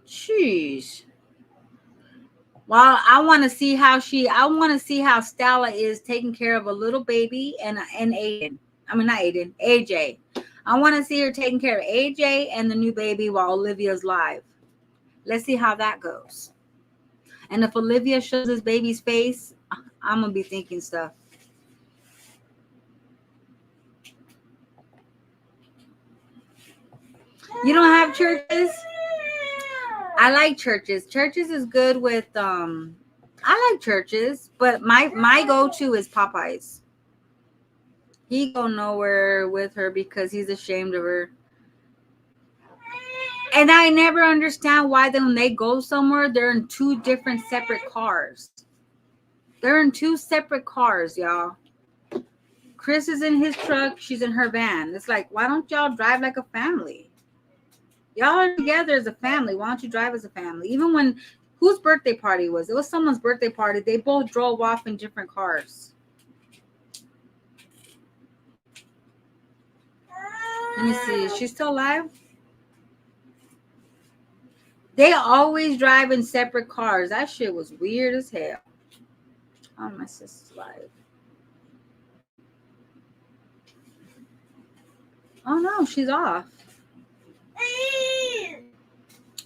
Jeez. Well, I want to see how Stella is taking care of a little baby and Aiden. I mean, not Aiden, AJ. I want to see her taking care of AJ and the new baby while Olivia's live. Let's see how that goes. And if Olivia shows this baby's face, I'm going to be thinking stuff. You don't have Churches? I like Churches. Churches is good with I like Churches, but my go-to is Popeyes. He go nowhere with her because he's ashamed of her. And I never understand why when they go somewhere, they're in 2 different separate cars. They're in 2 separate cars, y'all. Chris is in his truck. She's in her van. It's like, why don't y'all drive like a family? Y'all are together as a family. Why don't you drive as a family? Even when, whose birthday party was? It was someone's birthday party. They both drove off in different cars. Let me see. Is she still alive? They always drive in separate cars. That shit was weird as hell. Oh, my sister's live. Oh, no, she's off.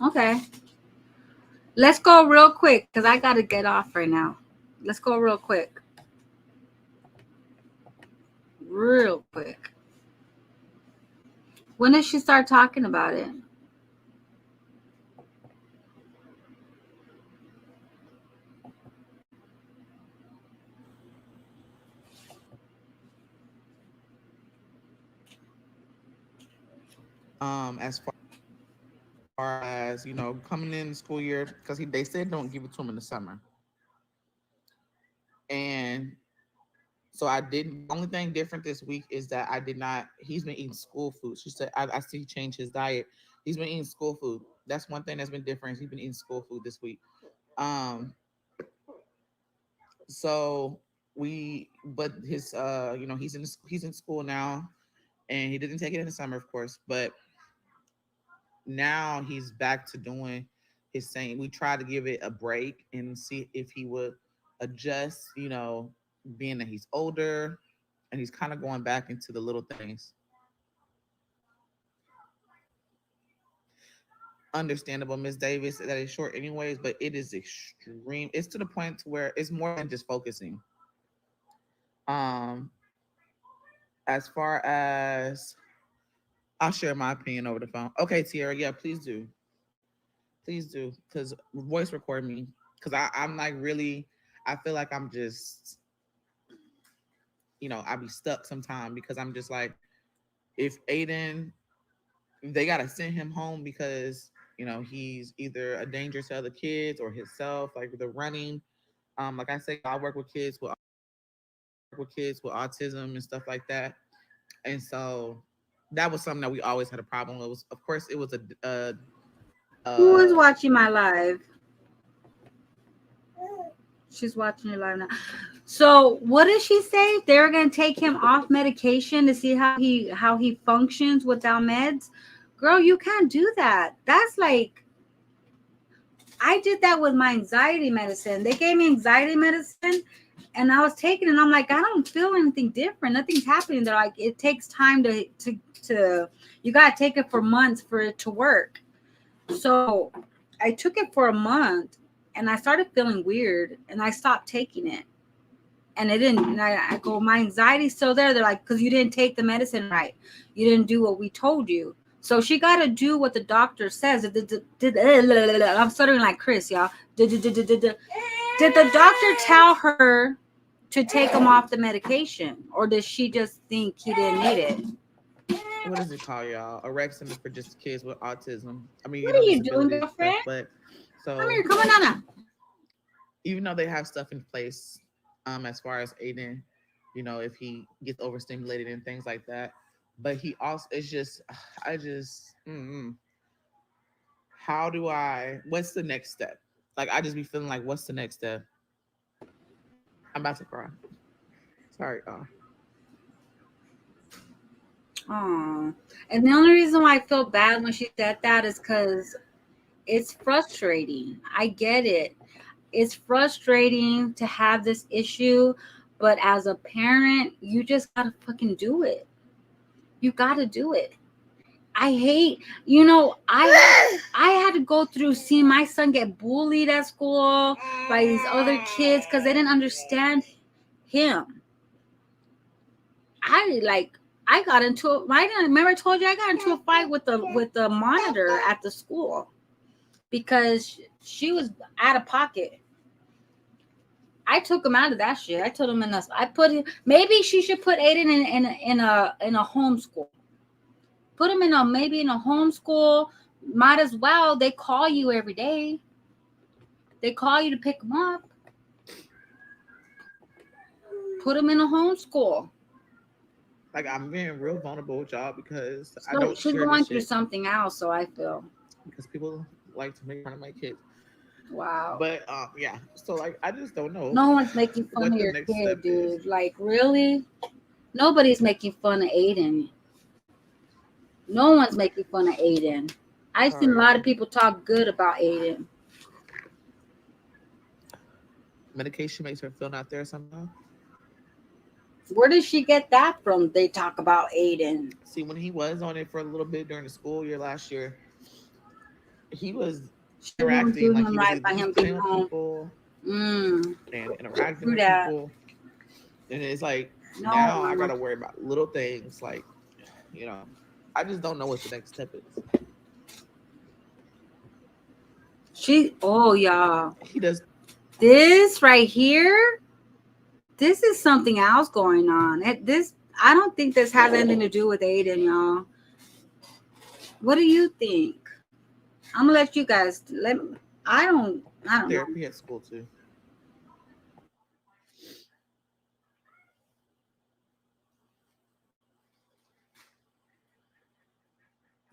Okay. Let's go real quick because I got to get off right now. Let's go real quick. Real quick. When did she start talking about it? As far as, you know, coming in the school year, because they said don't give it to him in the summer. And so I didn't. The only thing different this week is that I did not. He's been eating school food. She said I see he changed his diet. He's been eating school food. That's one thing that's been different. He's been eating school food this week. So but his you know, he's in school now, and he didn't take it in the summer, of course, but now he's back to doing his saying. We tried to give it a break and see if he would adjust, being that he's older and he's kind of going back into the little things. Understandable, Miss Davis, that is short anyways, but it is extreme. It's to the point to where it's more than just focusing. Um, as far as I'll share my opinion over the phone. Okay, Tiara, yeah, please do, because voice record me, because I'm like really, I feel like I'm just, I be stuck sometime because I'm just like, if Aiden, they gotta send him home because he's either a danger to other kids or himself, like the running. Like I say, I work with kids with autism and stuff like that, and so that was something that we always had a problem with. Of course, it was Who is a watching my live? She's watching it live now. So what did she say? They're gonna take him off medication to see how he functions without meds. Girl, you can't do that. That's like, I did that with my anxiety medicine. They gave me anxiety medicine and I was taking it and I'm like, I don't feel anything different. Nothing's happening. They're like, it takes time to you gotta take it for months for it to work. So I took it for a month and I started feeling weird and I stopped taking it. And it didn't, and I go, my anxiety's still there. They're like, because you didn't take the medicine right. You didn't do what we told you. So she got to do what the doctor says. I'm stuttering like Chris, y'all. Did the doctor tell her to take him off the medication? Or does she just think he didn't need it? what is it called, y'all? Orexin is for just kids with autism. I mean, What are you doing, disabilities and stuff. girlfriend? But Come so here, come on, Nana. even though they have stuff in place, as far as Aiden, if he gets overstimulated and things like that, but he also, it's just, I just, how do what's the next step? Like, I just be feeling like, what's the next step? I'm about to cry. Sorry. Oh, and the only reason why I feel bad when she said that is because it's frustrating. I get it. It's frustrating to have this issue, but as a parent, you just gotta fucking do it. You gotta do it. I hate, I had to go through seeing my son get bullied at school by these other kids because they didn't understand him. I got into I remember I told you I got into a fight with the monitor at the school because she was out of pocket. I took him out of that shit. I told him I put him. Maybe she should put Aiden in a homeschool. Put him maybe in a homeschool. Might as well. They call you every day. They call you to pick him up. Put him in a homeschool. Like, I'm being real vulnerable with y'all because I So don't she's share going this through shit something else. So I feel. because people like to make fun of my kids. Wow. But yeah, so like I just don't know No one's making fun what of the your next step kid, is. dude. Like, really? Nobody's making fun of Aiden. No one's making fun of Aiden. I've seen a Sorry, lot of y'all. people talk good about Aiden. Medication makes her feel not there somehow. Where did she get that from? They talk about Aiden. See, when he was on it for a little bit during the school year last year, he was She won't interacting do like him he right by was him playing being with home. people Mm, and interacting do with that. people. And it's like now I No. gotta worry about little things like, you know, I just don't know what the next step is. Y'all. He does. This right here, this is something else going on. I don't think this has anything to do with Aiden, y'all. What do you think? I'm gonna let you guys I don't know. Therapy at school too.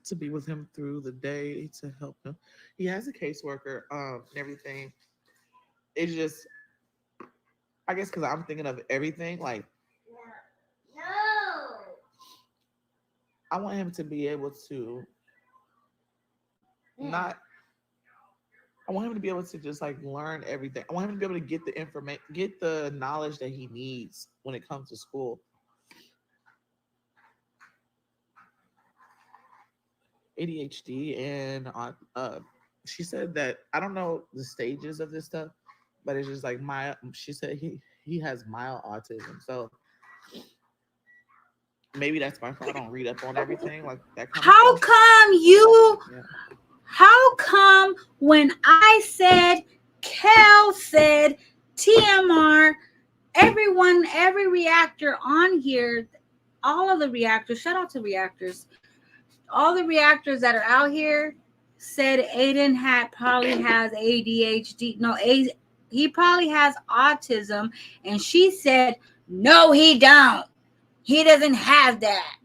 To be with him through the day to help him. He has a caseworker, and everything. It's just, I guess, because I'm thinking of everything. Like, I want him to be able to not I want him to be able to just like learn everything. I want him to be able to get the information, get the knowledge that he needs when it comes to school. ADHD and she said that I don't know the stages of this stuff, but it's just like mild. She said he has mild autism, so maybe that's my fault. I don't read up on everything like that kind of How stuff. come you? Yeah. How come when I said, Kel said, TMR, everyone, every reactor on here, all of the reactors, shout out to reactors, all the reactors that are out here said Aiden probably has ADHD. No, he probably has autism. And she said, no, he don't. He doesn't have that.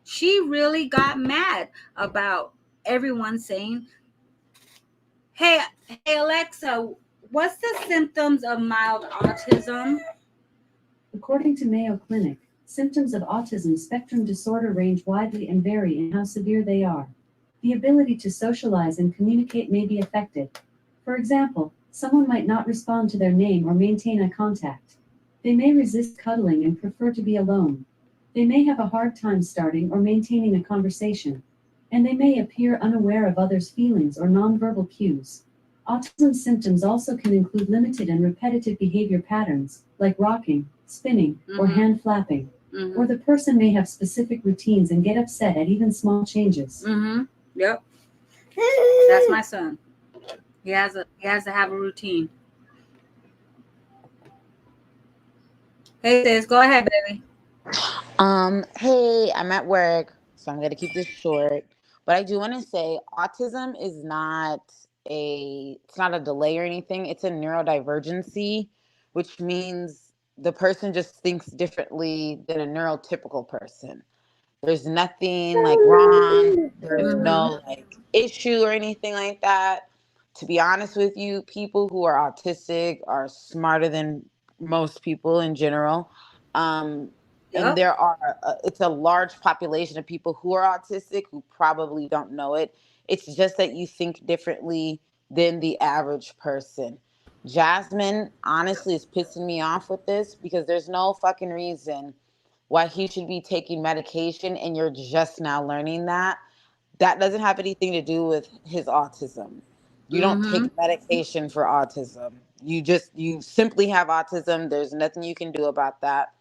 She really got mad about everyone saying, hey Alexa, what's the symptoms of mild autism? According to Mayo Clinic, symptoms of autism spectrum disorder range widely and vary in how severe they are. The ability to socialize and communicate may be affected. For example, someone might not respond to their name or maintain eye contact. They may resist cuddling and prefer to be alone. They may have a hard time starting or maintaining a conversation. And they may appear unaware of others' feelings or nonverbal cues. Autism symptoms also can include limited and repetitive behavior patterns, like rocking, spinning, or hand flapping. Or the person may have specific routines and get upset at even small changes. Yep. That's my son. He has to have a routine. Hey sis, go ahead, baby. Hey, I'm at work, so I'm gonna keep this short. But I do want to say autism is it's not a delay or anything. It's a neurodivergency, which means the person just thinks differently than a neurotypical person. There's nothing like wrong. There's no like issue or anything like that. To be honest with you, people who are autistic are smarter than most people in general. Um, and Yep. it's a large population of people who are autistic who probably don't know it. It's just that you think differently than the average person. Jasmine honestly is pissing me off with this because there's no fucking reason why he should be taking medication and you're just now learning that. That doesn't have anything to do with his autism. You don't take medication for autism. You simply have autism. There's nothing you can do about that.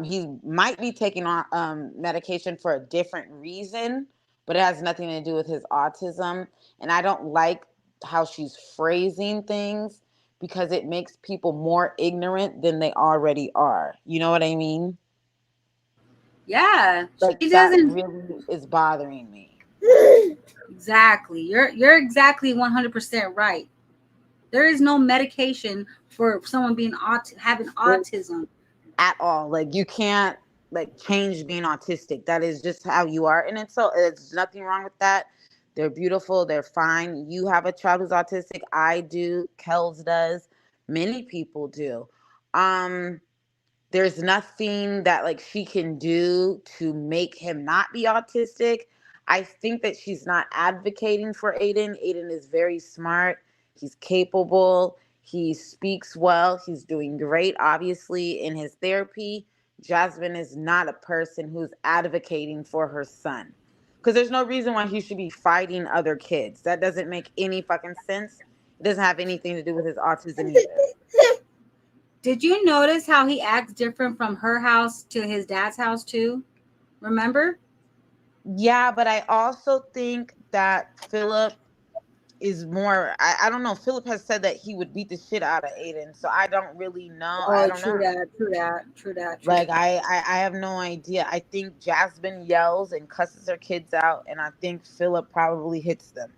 He might be taking on medication for a different reason, but it has nothing to do with his autism. And I don't like how she's phrasing things because it makes people more ignorant than they already are. You know what I mean? Yeah. Like She that doesn't. really is bothering me. Exactly. You're exactly 100% right. There is no medication for someone being having autism. At all. Like you can't like change being autistic. That is just how you are. And it's nothing wrong with that. They're beautiful, they're fine. You have a child who's autistic. I do, Kels does, many people do. Um there's nothing that like she can do to make him not be autistic. I think that she's not advocating for Aiden. Aiden is very smart. He's capable. He speaks well. He's doing great, obviously, in his therapy. Jasmine is not a person who's advocating for her son. Because there's no reason why he should be fighting other kids. That doesn't make any fucking sense. It doesn't have anything to do with his autism either. Did you notice how he acts different from her house to his dad's house too? Remember? Yeah, but I also think that Philip is more. I don't know. Philip has said that he would beat the shit out of Aiden, so I don't really know. I Oh, don't true know. that. True that. True that. True Like that. I have no idea. I think Jasmine yells and cusses her kids out, and I think Philip probably hits them.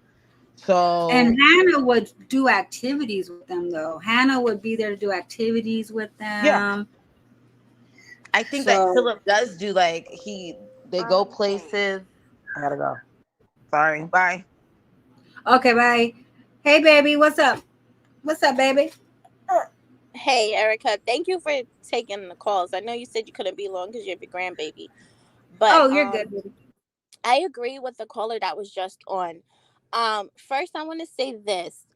And So Hannah would do activities with them, though. Hannah would be there to do activities with yeah, them. I think that So, Philip does do like they go places. I gotta go. Sorry. Bye. okay, bye. Hey, baby, what's up? What's up, baby? Hey, Erica. Thank you for taking the calls. I know you said you couldn't be long because you have your grandbaby, but Oh, you're good, baby. I agree with the caller that was just on. First, I want to say this.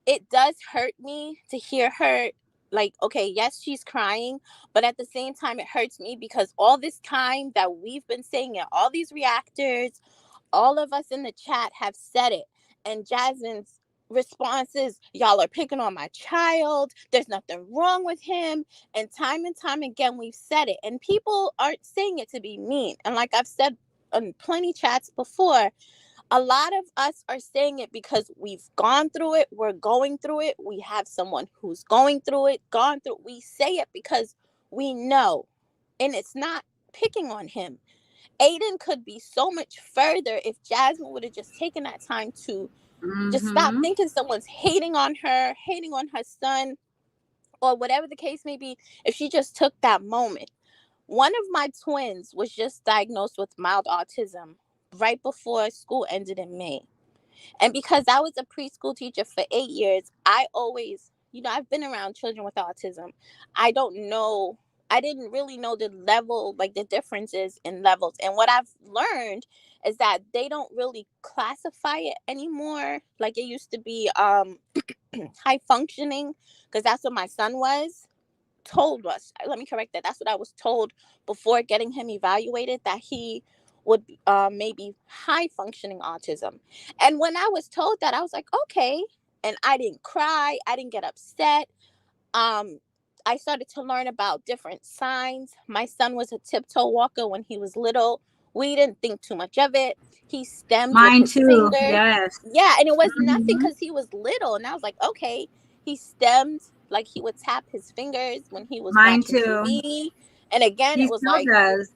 it does hurt me to hear her, like, okay, yes, she's crying, but at the same time it hurts me because all this time that we've been saying it, all these reactors, all of us in the chat have said it, and Jasmine's response is, y'all are picking on my child, there's nothing wrong with him. And time again we've said it, and people aren't saying it to be mean. And like I've said on plenty chats before, a lot of us are saying it because we've gone through it, we're going through it, we have someone who's going through it, gone through it. We say it because we know, and it's not picking on him. Aiden could be so much further if Jasmine would have just taken that time to just stop Mm-hmm. thinking someone's hating on her, hating on her son, or whatever the case may be. If she just took that moment. One of my twins was just diagnosed with mild autism right before school ended in May. And because I was a preschool teacher for 8 years, I always, I've been around children with autism. I didn't really know the level, like the differences in levels. And what I've learned is that they don't really classify it anymore like it used to be, high functioning, because that's what my son was told us. Let me correct that. That's what I was told before getting him evaluated, that he would maybe high functioning autism. And when I was told that, I was like, okay. And I didn't cry. I didn't get upset. Um, I started to learn about different signs. My son was a tiptoe walker when he was little. We didn't think too much of it. He stemmed with Mine his too. finger. Yes. Yeah, and it was nothing Mm-hmm. because he was little. And I was like, okay. He stemmed, like he would tap his fingers when he was Mine watching too. TV. And again, He it was still like, does.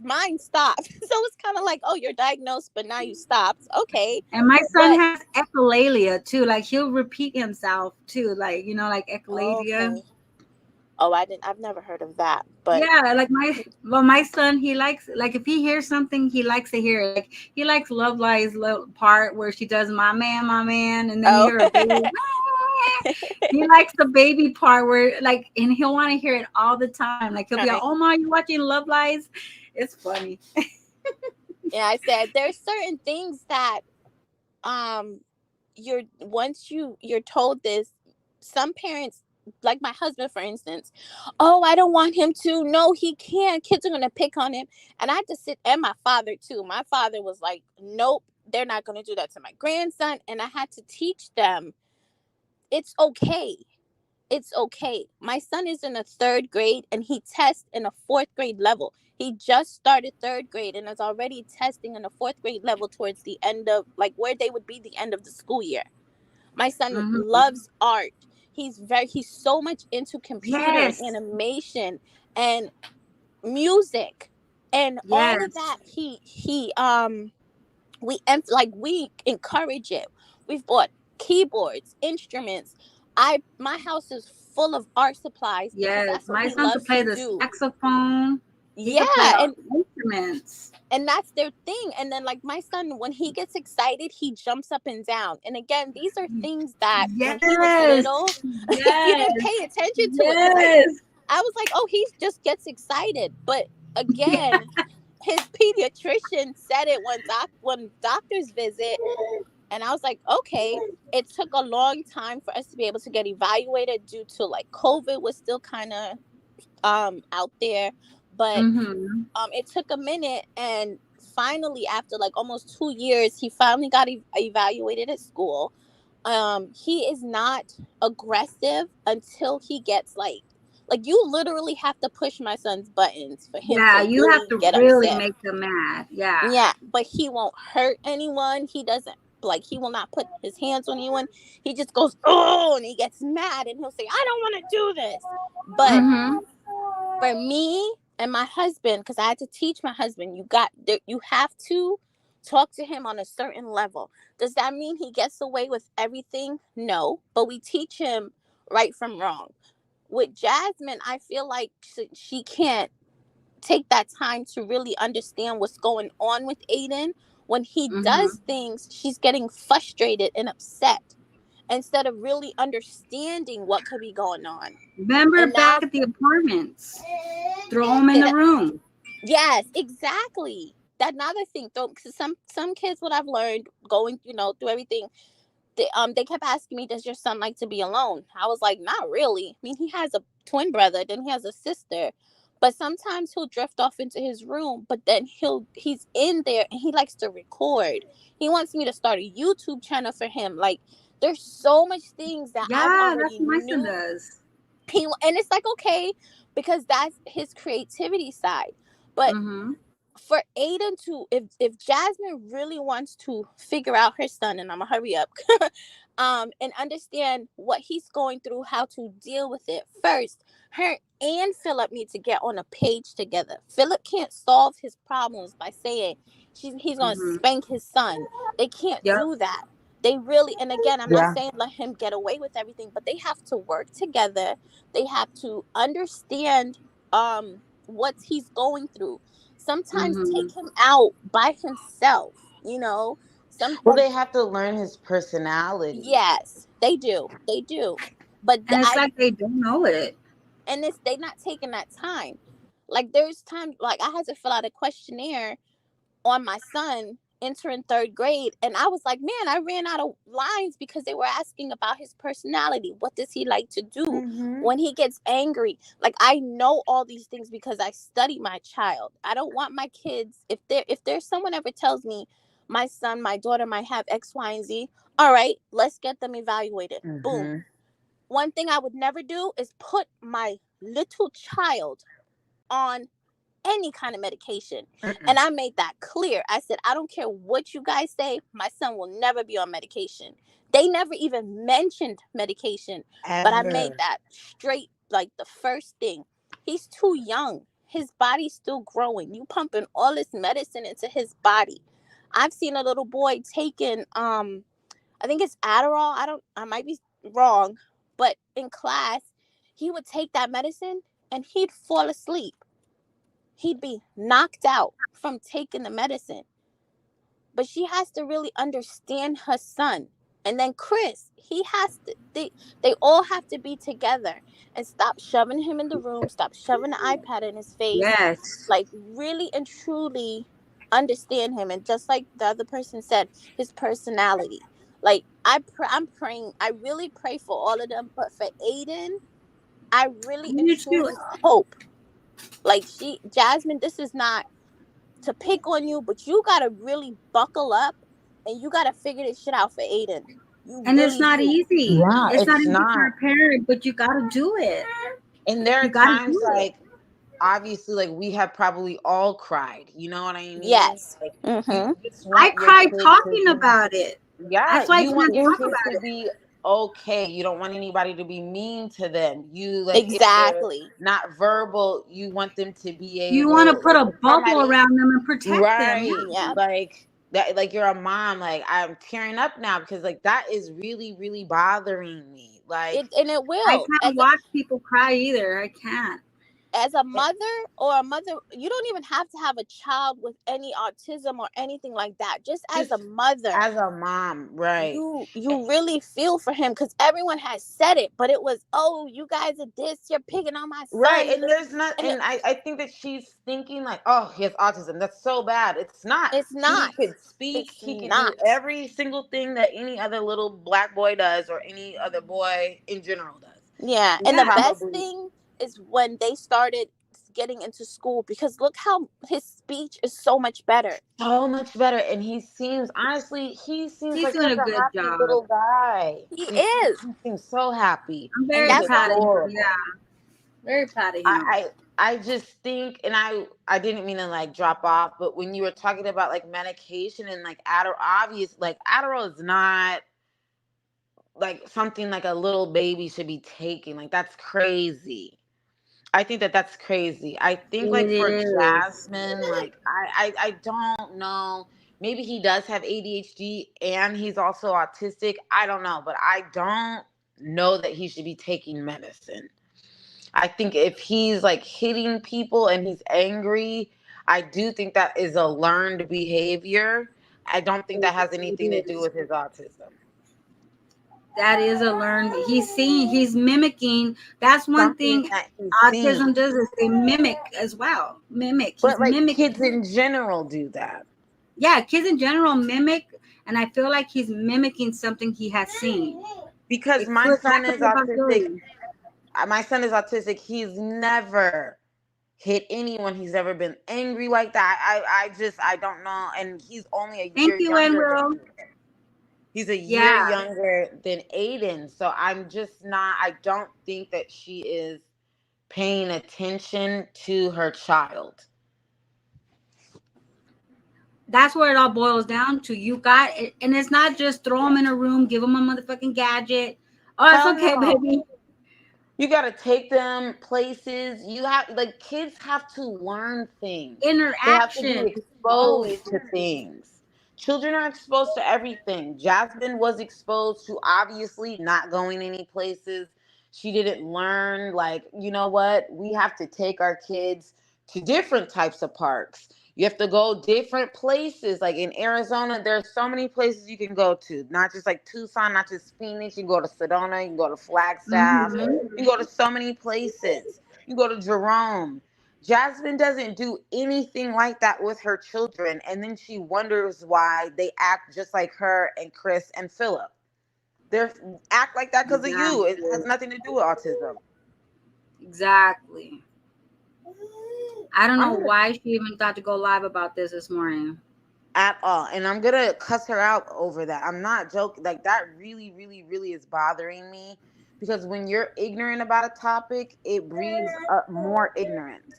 mine stopped. So it's kind of like, oh, you're diagnosed, but now you stopped. Okay. And my son But, has echolalia too. Like he'll repeat himself too. Like, like echolalia. okay. Oh, I've never heard of that. But, Yeah, like my son, he likes, like if he hears something, he likes to hear it. Like he likes Love Lies little part where she does my man, and then you oh, hear a baby. He likes the baby part where like, and he'll want to hear it all the time. Like he'll be like, right. "Oh ma, you watching Love Lies?" It's funny. Yeah, I said there's certain things that um you're told this. Some parents, like my husband for instance, oh, I don't want him to, no, he can't, kids are gonna pick on him. And I had to sit, and my father too, my father was like, nope, they're not gonna do that to my grandson. And I had to teach them it's okay. It's okay. My son is in a third grade and he tests in a fourth grade level. He just started third grade and is already testing in a fourth grade level towards the end of, like, where they would be the end of the school year. My son Hmm. loves art. He's so much into computer and Yes, animation and music and all of yes, that. We encourage it. We've bought keyboards, instruments. My house is full of art supplies because yes. that's what My he son could loves to play the do. saxophone. He could play Yeah, all and instruments. that's their thing. And then, like, my son, when he gets excited, he jumps up and down. And again, these are things that when he was Yes, little, you yes, didn't pay attention to it because yes. I was like, oh, he just gets excited. But again, his pediatrician said it when doctors visit. And I was like, okay. It took a long time for us to be able to get evaluated due to, like, COVID was still kind of out there. But Mm-hmm. it took a minute, and finally, after like almost 2 years, he finally got evaluated at school. He is not aggressive until he gets like you literally have to push my son's buttons for him Yeah, to you have really to get really upset. make them mad. Yeah. Yeah, but he won't hurt anyone. He doesn't, like, he will not put his hands on anyone. He just goes, oh, and he gets mad and he'll say, I don't want to do this. But Mm-hmm. for me and my husband, because I had to teach my husband, you have to talk to him on a certain level. Does that mean he gets away with everything? No, but we teach him right from wrong. With Jasmine, I feel like she can't take that time to really understand what's going on with Aiden. When he Mm-hmm. does things, she's getting frustrated and upset instead of really understanding what could be going on. Remember And now, back at the apartments, throw them in say the that. room. Yes, exactly. That another thing, though, because some kids, what I've learned going, through everything, they kept asking me, does your son like to be alone? I was like, not really. I mean, he has a twin brother, then he has a sister, but sometimes he'll drift off into his room, but then he's in there and he likes to record. He wants me to start a YouTube channel for him. Like, there's so much things that I've Yeah, that's already what my son knew. does. And it's like, okay, because that's his creativity side. But Mm-hmm. for Aiden to, if Jasmine really wants to figure out her son, and I'm gonna hurry up, and understand what he's going through, how to deal with it, first, her and Philip need to get on a page together. Philip can't solve his problems by saying he's gonna Mm-hmm. spank his son. They can't Yep. do that. They really, and again, I'm not Yeah. saying let him get away with everything, but they have to work together. They have to understand what he's going through. Sometimes Mm-hmm. take him out by himself, some Well, like, they have to learn his personality. yes, they do, but And it's like they don't know it. and they not taking that time. Like, there's times, like, I had to fill out a questionnaire on my son entering third grade, and I was like, man, I ran out of lines because they were asking about his personality. What does he like to do Mm-hmm. when he gets angry? Like, I know all these things because I study my child. I don't want my kids, if there's someone ever tells me my son, my daughter might have X, Y, and Z, all right, let's get them evaluated. Boom. Mm-hmm. One thing I would never do is put my little child on any kind of medication. And I made that clear. I said, I don't care what you guys say, my son will never be on medication. They never even mentioned medication, but I made Ever. that straight, like the first thing. He's too young. His body's still growing. You pumping all this medicine into his body. I've seen a little boy taking I think it's Adderall. I might be wrong, but in class, he would take that medicine and he'd fall asleep. He'd be knocked out from taking the medicine. But she has to really understand her son. And then Chris, he has to, they all have to be together and stop shoving him in the room, stop shoving the iPad in his face. Yes. Like, really and truly understand him. And just like the other person said, his personality. Like, I'm praying, I really pray for all of them. But for Aiden, I really and You truly too. hope, like, Jasmine, this is not to pick on you, but you gotta really buckle up and you gotta figure this shit out for Aiden. You And it's really not do. easy. Yeah, It's not it's easy for not. a parent, but you got to do it. And there You are got to times, do it. like, obviously, like, we have probably all cried. You know what I mean? Yes. Like, you Mm-hmm. just I want your cried kid to talking be, about it. yeah, That's why I you want can't your talk kid about to it. be okay. You don't want anybody to be mean to them. You, like, if they're Exactly. not verbal, you want them to be You want to able, put like, a if bubble somebody, around them and protect them. right, Yeah. like, that, like, you're a mom, like, I'm tearing up now because, like, that is really, really bothering me. Like, It I will. can't watch people cry either. I can't. As a mother, or a mother, you don't even have to have a child with any autism or anything like that. Just as a just mother, as a mom, right? you really feel for him, because everyone has said it, but it was, oh, you guys are this, you're picking on my Right, son, and there's not, and and I think that she's thinking like, oh, he has autism. That's so bad. It's not. it's He not. could speak. It's He could do not. every single thing that any other little black boy does, or any other boy in general does. Yeah, He's and the Yeah. best probably thing is when they started getting into school, because look how his speech is so much better. so much better, and he seems, honestly, he seems He's like doing such a a good happy job. little guy. He He is. seems so happy. I'm And very He's that's proud why, of him. adorable. Yeah. Very proud of him. I just think, and I didn't mean to, like, drop off, but when you were talking about, like, medication and, like, Adderall, obvious, like, Adderall is not like something like a little baby should be taking. Like, that's crazy. I think that that's crazy. I think, like, It for is. Jasmine, like, I don't know. Maybe he does have ADHD and he's also autistic. I don't know, but I don't know that he should be taking medicine. I think if he's, like, hitting people and he's angry, I do think that is a learned behavior. I don't think that has It anything to do is. with his autism. That is a learned. He's mimicking. That's one Something thing that he's autism seen. does, is they mimic as well. Mimic. He's But, like, mimicking. kids in general do that. Yeah, kids in general mimic, and I feel like he's mimicking something he has seen. Because It could, that could be a autistic. possibility. My son is autistic. He's never hit anyone. He's never been angry like that. I don't know. And he's only a Thank year you, and younger than Will. me. He's a year Yeah, younger than Aiden. So I'm just not, I don't think that she is paying attention to her child. that's where it all boils down to. You got it, and it's not just throw him in a room, give him a motherfucking gadget. Oh, it's Hell okay, no. baby. You got to take them places. You have, like, kids have to learn things. They have to be Interaction, exposed to things. Children are exposed to everything. Jasmine was exposed to obviously not going any places. She didn't learn, like, you know what? We have to take our kids to different types of parks. You have to go different places. Like in Arizona, there's so many places you can go to. Not just like Tucson, not just Phoenix. You can go to Sedona, you can go to Flagstaff. Mm-hmm. You go to so many places. You go to Jerome. Jasmine doesn't do anything like that with her children. And then she wonders why they act just like her and Chris and Philip. They act like that because of you. It has Exactly. nothing to do with autism. Exactly. I don't I'm know gonna why she even thought to go live about this morning. at all. And I'm gonna cuss her out over that. I'm not joking. Like that really, really, really is bothering me. Because when you're ignorant about a topic, it breeds up more ignorance.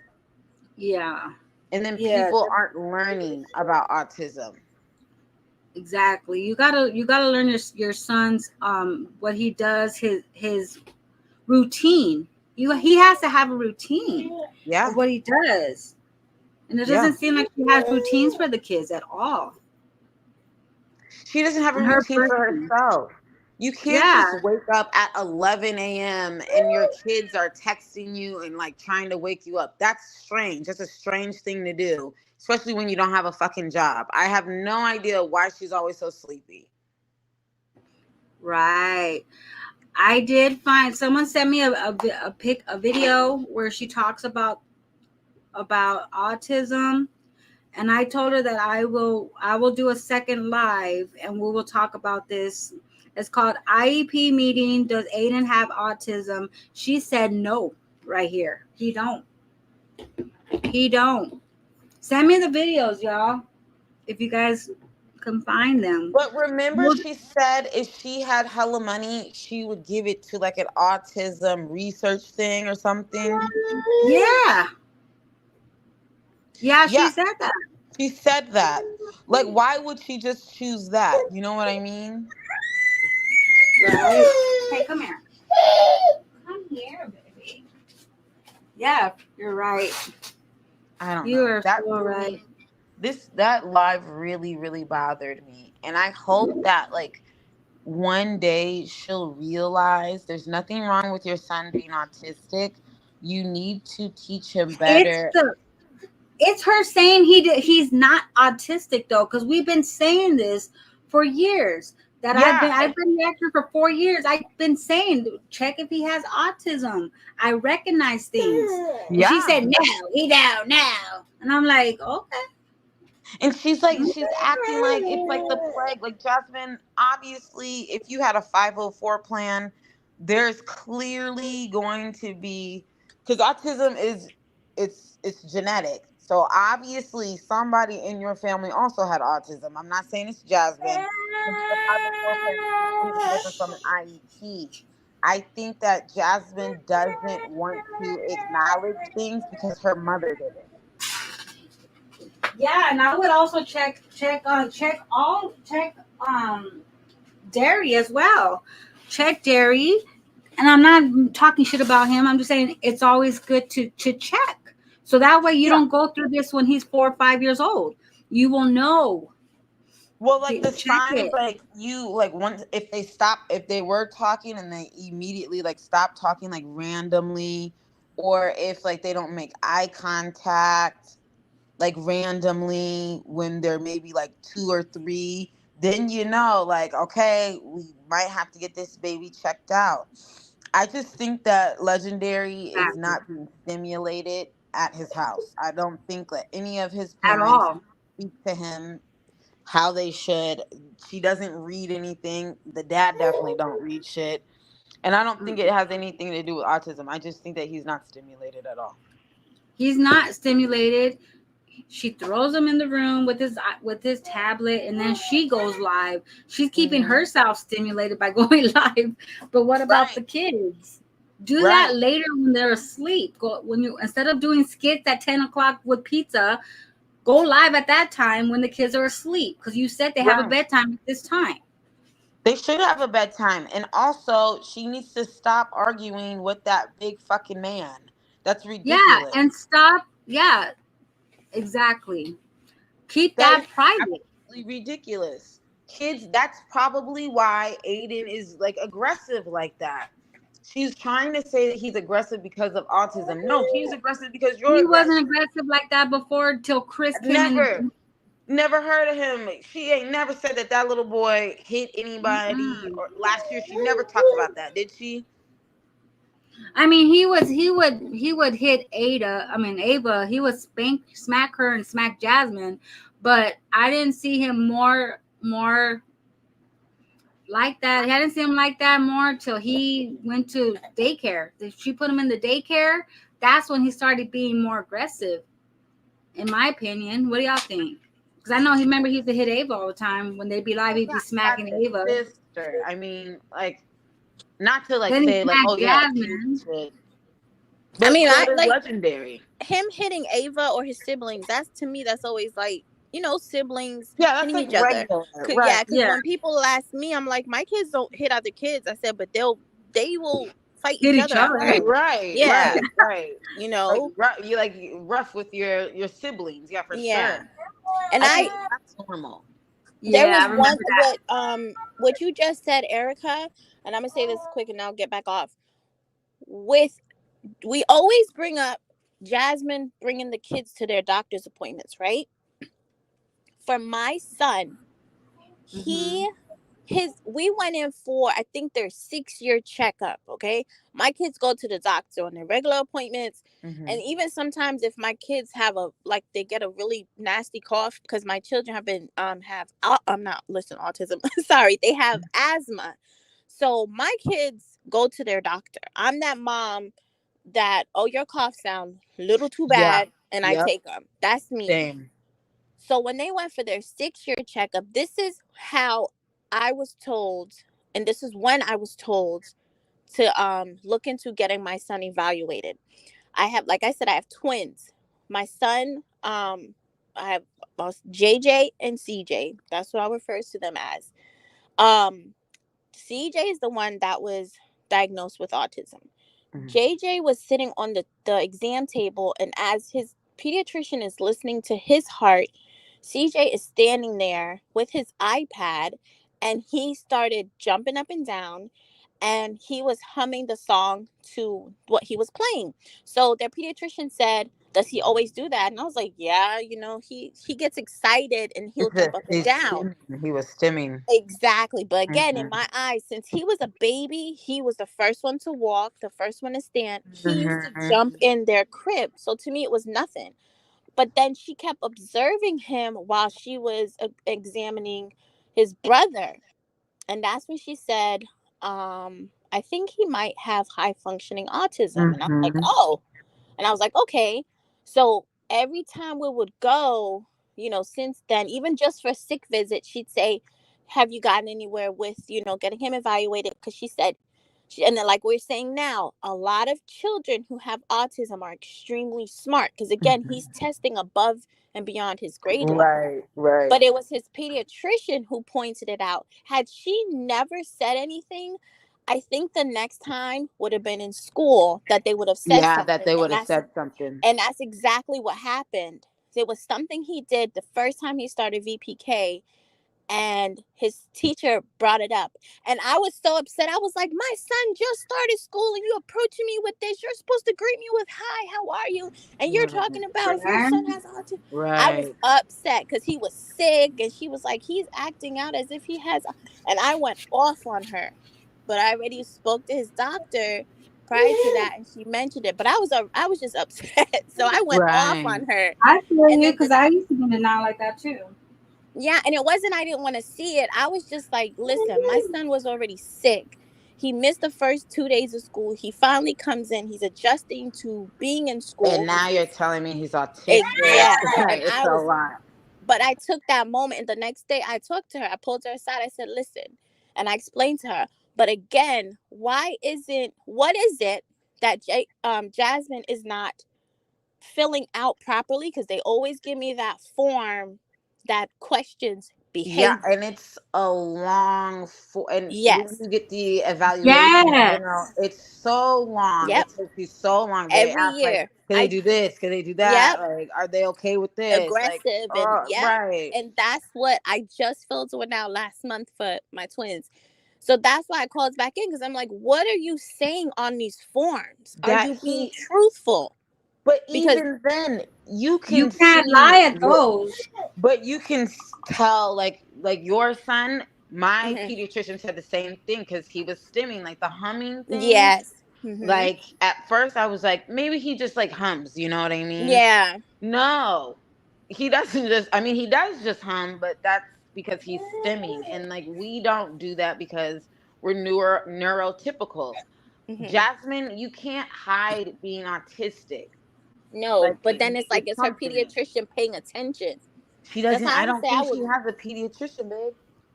Yeah. And then Yeah, people aren't learning about autism. exactly. You gotta learn your son's what he does, his routine. He has to have a routine of Yeah. what he does. And it Yeah. doesn't seem like she has routines for the kids at all. She doesn't have a And her routine for birthday. herself. You can't Yeah, just wake up at 11 a.m. and your kids are texting you and like trying to wake you up. That's strange. That's a strange thing to do, especially when you don't have a fucking job. I have no idea why she's always so sleepy. right. I did find someone sent me a video where she talks about autism, and I told her that I will do a second live and we will talk about this. It's called IEP meeting. Does Aiden have autism? She said no. Right here, he don't. Send me the videos, y'all, if you guys can find them. But remember, she said if she had hella money, she would give it to like an autism research thing or something. Yeah, yeah, she Yeah, said that. she said that. Like, why would she just choose that? You know what I mean? Right. Hey, come here. Come here, baby. Yeah, you're right. I don't You know. are That so right. really, that live really, really bothered me. And I hope that like one day she'll realize there's nothing wrong with your son being autistic. You need to teach him It's better. the it's her saying he's not autistic though, because we've been saying this for years. That Yeah, I've been the actor for 4 years. I've been saying check if he has autism. I recognize things, and she yeah. said no, he don't now, and I'm like okay. And she's like, she's acting like it's like the plague. Like Jasmine, obviously, if you had a 504 plan, there's clearly going to be because autism is it's genetic. So obviously somebody in your family also had autism. I'm not saying it's Jasmine. It could be a 504 plan, it's completely different from an IEP. I think that Jasmine doesn't want to acknowledge things because her mother did it. Yeah, and I would also check Derry as well. Check Derry, and I'm not talking shit about him. I'm just saying it's always good to check, so that way you Yeah. don't go through this when he's 4 or 5 years old. You will know. Well, like the Check signs, it like you, like once if they were talking and they immediately like stop talking like randomly, or if like they don't make eye contact like randomly when they're maybe like 2 or 3, then you know, like okay, we might have to get this baby checked out. I just think that Legendary is exactly not being stimulated at his house. I don't think that any of his at parents all. speak to him how they should. She doesn't read anything. The dad definitely don't read shit. And I don't think it has anything to do with autism. I just think that he's not stimulated at all. He's not stimulated. She throws him in the room with his tablet, and then she goes live. She's keeping herself stimulated by going live. But what about the kids? Do that later when they're asleep. Go when you instead of doing skits at 10 o'clock with pizza, go live at that time when the kids are asleep, because you said they have a bedtime at this time. They should have a bedtime. And also, she needs to stop arguing with that big fucking man. That's ridiculous. Yeah, and stop. Yeah, exactly. Keep that private. Absolutely ridiculous. Kids, that's probably why Aiden is like aggressive like that. She's trying to say that he's aggressive because of autism. No, he's aggressive because you're He aggressive. wasn't aggressive like that before till Chris came in. Never heard of him. She ain't never said that that little boy hit anybody. Or last year, she never talked about that, did she? I mean, he would hit Ava. He would smack her and smack Jasmine, but I didn't see him more like that. I didn't see him like that more till he went to daycare. She put him in the daycare. That's when he started being more aggressive, in my opinion. What do y'all think? Because I know he used to hit Ava all the time. When they'd be live, he'd be smacking Ava. Sister. I mean, like, not to like then say like, oh Jasmine. Yeah, but I mean, I like legendary. Him hitting Ava or his siblings. That's to me. That's always like, siblings hitting each other. Right. Because when people ask me, I'm like, my kids don't hit other kids. I said, but they will fight hit each other. Right. Yeah. Right. Like, you like rough with your siblings. Yeah, for sure. And that's normal. There was what you just said, Erica, and I'm gonna say this quick and I'll get back off. We always bring up Jasmine bringing the kids to their doctor's appointments, right? For my son, we went in for, I think, their 6-year checkup. Okay, my kids go to the doctor on their regular appointments, and even sometimes if my kids have they get a really nasty cough, because my children have been autism. Sorry, they have asthma. So my kids go to their doctor. I'm that mom that, your cough sound a little too bad, and I take them. That's me. Same. So when they went for their 6-year checkup, this is how I was told, and this is when I was told to look into getting my son evaluated. I have, like I said, I have twins. My son, I have JJ and CJ. That's what I refer to them as. CJ is the one that was diagnosed with autism. JJ was sitting on the exam table, and as his pediatrician is listening to his heart, CJ is standing there with his iPad, and he started jumping up and down, and he was humming the song to what he was playing. So their pediatrician said, does he always do that? And I was like, yeah, he gets excited and he'll jump up and down. He was stimming. Exactly. But again, in my eyes, since he was a baby, he was the first one to walk, the first one to stand. He used to jump in their crib. So to me, it was nothing. But then she kept observing him while she was examining his brother. And that's when she said, I think he might have high functioning autism. And I'm like, oh. And I was like, okay. So every time we would go, since then, even just for a sick visit, she'd say, have you gotten anywhere with, getting him evaluated? Because she said, and then, like we're saying now, a lot of children who have autism are extremely smart. Because again, he's testing above and beyond his grade level. Right. But it was his pediatrician who pointed it out. Had she never said anything, I think the next time would have been in school that they would have said something. That they would have said something. And that's exactly what happened. It was something he did the first time he started VPK, and his teacher brought it up. And I was so upset. I was like, my son just started school and you approaching me with this. You're supposed to greet me with, hi, how are you? And you're talking about if your son has autism. Right. I was upset because he was sick, and she was like, he's acting out as if he has. And I went off on her. But I already spoke to his doctor prior to that, and she mentioned it. But I was just upset. So I went off on her. I feel you, because I used to be in a now like that too. Yeah, and it wasn't I didn't want to see it. I was just like, listen, my son was already sick. He missed the first 2 days of school. He finally comes in. He's adjusting to being in And school. now you're telling me he's autistic. Yeah. And It's I a was, lot. but I took that moment, and the next day I talked to her. I pulled her aside. I said, listen, and I explained to her. But again, what is it that Jasmine is not filling out properly? Because they always give me that form that questions Yeah, behavior. and it's a long and when Yes. you get the evaluation, Yes. it's so long. Yep. It takes you so long. They Every ask like, year. can they do this? Can they do that? Yep. Like, are they okay with this? Like, Aggressive, and oh, yep. right. And that's what I just filled one out last month for my twins. So that's why I called back in, because I'm like, what are you saying on these forms? Are That you being he, truthful? but Because even then, you You can can't see lie at those. but you can tell, like your son. My mhm, pediatrician said the same thing because he was stimming, like the humming thing. yes. Like at first I was like, maybe he just like hums, you know what I mean? Yeah. No, he doesn't just, I mean, he does just hum, but that's because he's stimming. And like, we don't do that because we're neurotypical. hmm Jasmine, you can't hide being autistic. No, Like, but then it's like, it's is her something. pediatrician paying attention? She That's doesn't, how I I would don't say I think she would. has a pediatrician, babe.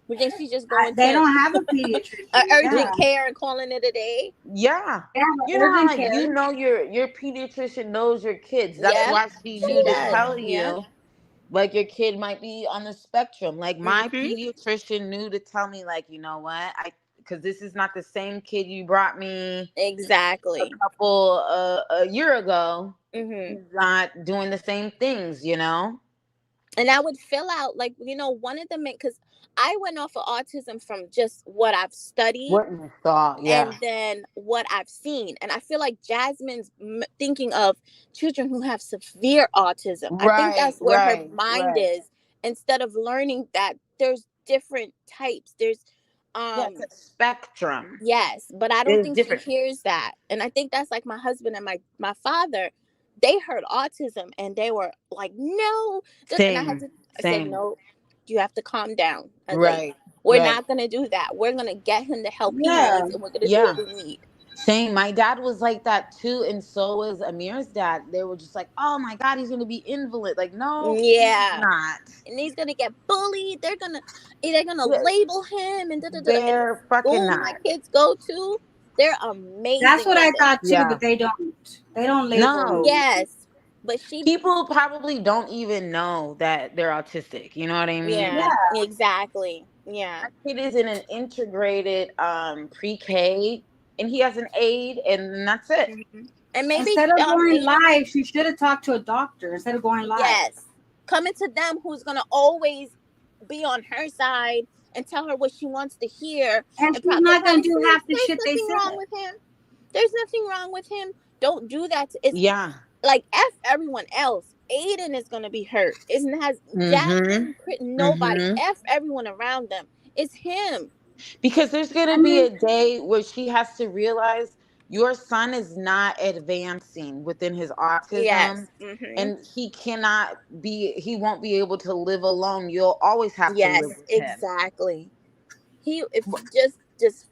We think she's just going They to don't have a a pediatrician. Yeah. urgent care and calling it a day. Yeah. They have You an know how urgent like care. your pediatrician knows your kids. That's Yep, why she she knew to does. tell Yep. you like your kid might be on the spectrum. Like my hmm pediatrician knew to tell me like, you know what? I because this is not the same kid you brought me a Exactly. couple a year ago. hmm He's not doing the same things, you know? And I would fill out, like, one of them, because I went off of autism from just what I've studied What you saw, yeah. and then what I've seen. And I feel like Jasmine's thinking of children who have severe autism. I think Right, that's where her right, mind right. is, instead of learning that there's different types. There's Yeah, it's a spectrum. yes, but I don't There's think she different. hears that. And I think that's like my husband and my father. They heard autism and they were like, no. And Same, I said, same. no, you have to calm down. I was like, Right, we're right. not gonna do that. We're gonna get him the help he Yeah. needs, and we're gonna do Yeah. what we need. Same. My dad was like that too, and so was Amir's dad. They were just like, "Oh my God, he's gonna be invalid." Like, no, he's Yeah. not. And he's gonna get bullied. They're gonna Yeah, label him and da da da. And the they're fucking school my not. kids go to, they're That's amazing what with I it. thought too, Yeah. but they don't. They don't label No. them. Yes. But she People probably don't even know that they're autistic. You know what I mean? Yeah, And exactly. Yeah. my kid is in an integrated pre-K, and he has an aide, and that's it. And maybe Instead of going Aiden, live, she should have talked to a doctor instead of going live. yes, coming to them, who's gonna always be on her side and tell her what she wants to hear, And and she's they'll not going probably to say, do half the "There's shit they nothing said. wrong with him. There's nothing wrong with him. Don't do that." It's Yeah. like F everyone else. Aiden is gonna be hurt. Isn't has Mm-hmm. Jasmine? Nobody. Mm-hmm. F everyone around them. It's him. Because there's going I to be mean, a day where she has to realize your son is not advancing within his autism, Yes. hmm and he won't be able to live alone. You'll always have to live Yes. with him. Exactly. If you just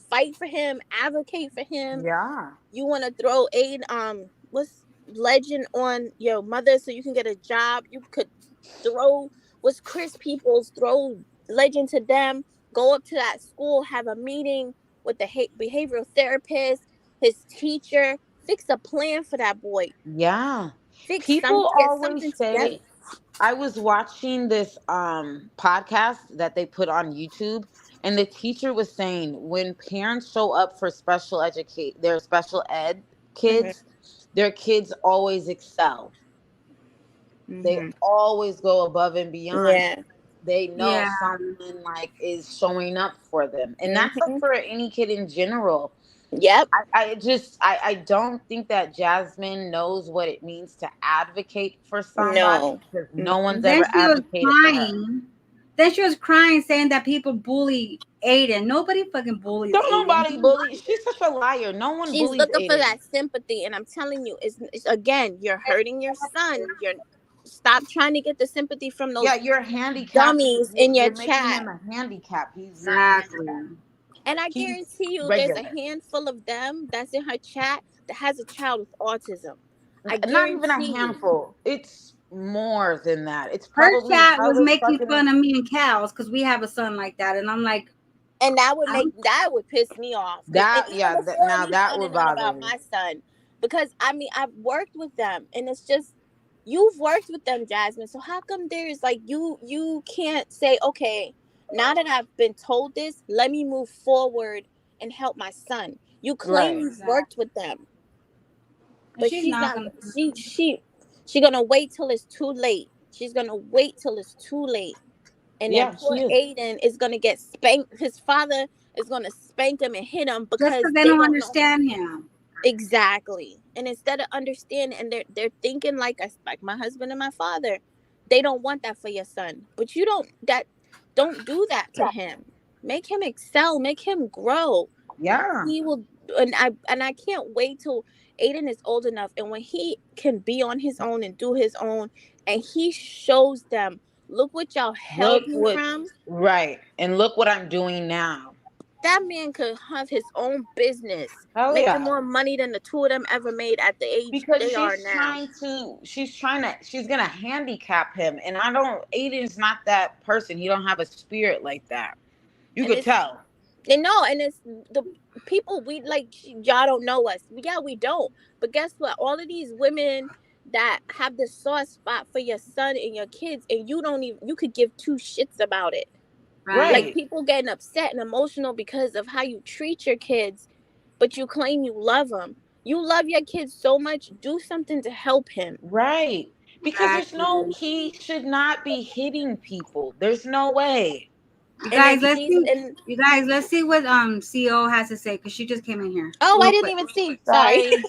fight for him, advocate for him. Yeah. You want to throw aid what's legend on your mother so you can get a job. You could throw what's Chris Peoples, throw legend to them, go up to that school, have a meeting with the behavioral therapist, his teacher, fix a plan for that boy. Yeah. Get People always something together. say, I was watching this podcast that they put on YouTube, and the teacher was saying when parents show up for their special ed hmm kids, their kids always excel. They hmm always go above and beyond. Yeah. They know yeah. someone like is showing up for them. And that's like hmm for any kid in general. Yep. I don't think that Jasmine knows what it means to advocate for somebody No. because no one's Then ever she was advocated for her. crying. Then she was crying, saying that people bully Aiden. Nobody fucking bullies Don't Aiden. nobody bully. She's such a liar. No one She's bullies looking for Aiden. that sympathy, and I'm telling you, it's again, you're hurting your son. Stop trying to get the sympathy from those Yeah, you're handicapping. dummies in your You're making chat. him a handicap. He's not Exactly. handicapped. And I He's guarantee you there's a regular. handful of them that's in her chat that has a child with autism. I Not even a guarantee you. handful. It's more than that. It's Her probably chat was however making fucking. fun of me and Cal's because we have a son like that, and I'm like, And I'm that would piss me off. And That, even yeah, before now me that would finding out bother about me. my son, because I mean I've worked with them, and it's just you've worked with them, Jasmine. So how come there's like you can't say, okay, now that I've been told this, let me move forward and help my son. You claim Right. you've worked with them, and but she's she's not not. gonna. She gonna wait till it's too late. She's gonna wait till it's too late. And then Yeah, poor she is. Aiden is gonna get spanked. His father is gonna spank him and hit him Just because because they they don't don't know understand him. exactly. And instead of understanding, and they're thinking like my husband and my father, they don't want that for your son. But you don't do that to him. Make him excel. Make him grow. Yeah. He will. And I can't wait till Aiden is old enough, and when he can be on his own and do his own, and he shows them, look what y'all held Look me what. from. Right. And look what I'm doing now. That man could have his own business, Hell making yeah. more money than the two of them ever made at the age Because they are now. she's gonna handicap him. And I don't, Aiden's not that person. He don't have a spirit like that. You And could it's tell. and no, and it's the people we like. Y'all don't know us. Yeah, we don't. But guess what? All of these women that have the soft spot for your son and your kids, and you don't even. You could give two shits about it. Right. Like Right. people getting upset and emotional because of how you treat your kids, but you claim you love them. You love your kids so much. Do something to help him. Right. Because Exactly. he should not be hitting people. There's no way. You And guys, if let's she's see. and You guys, let's see what CO has to say because she just came in here oh, I real didn't quick. even see. Sorry. Bye.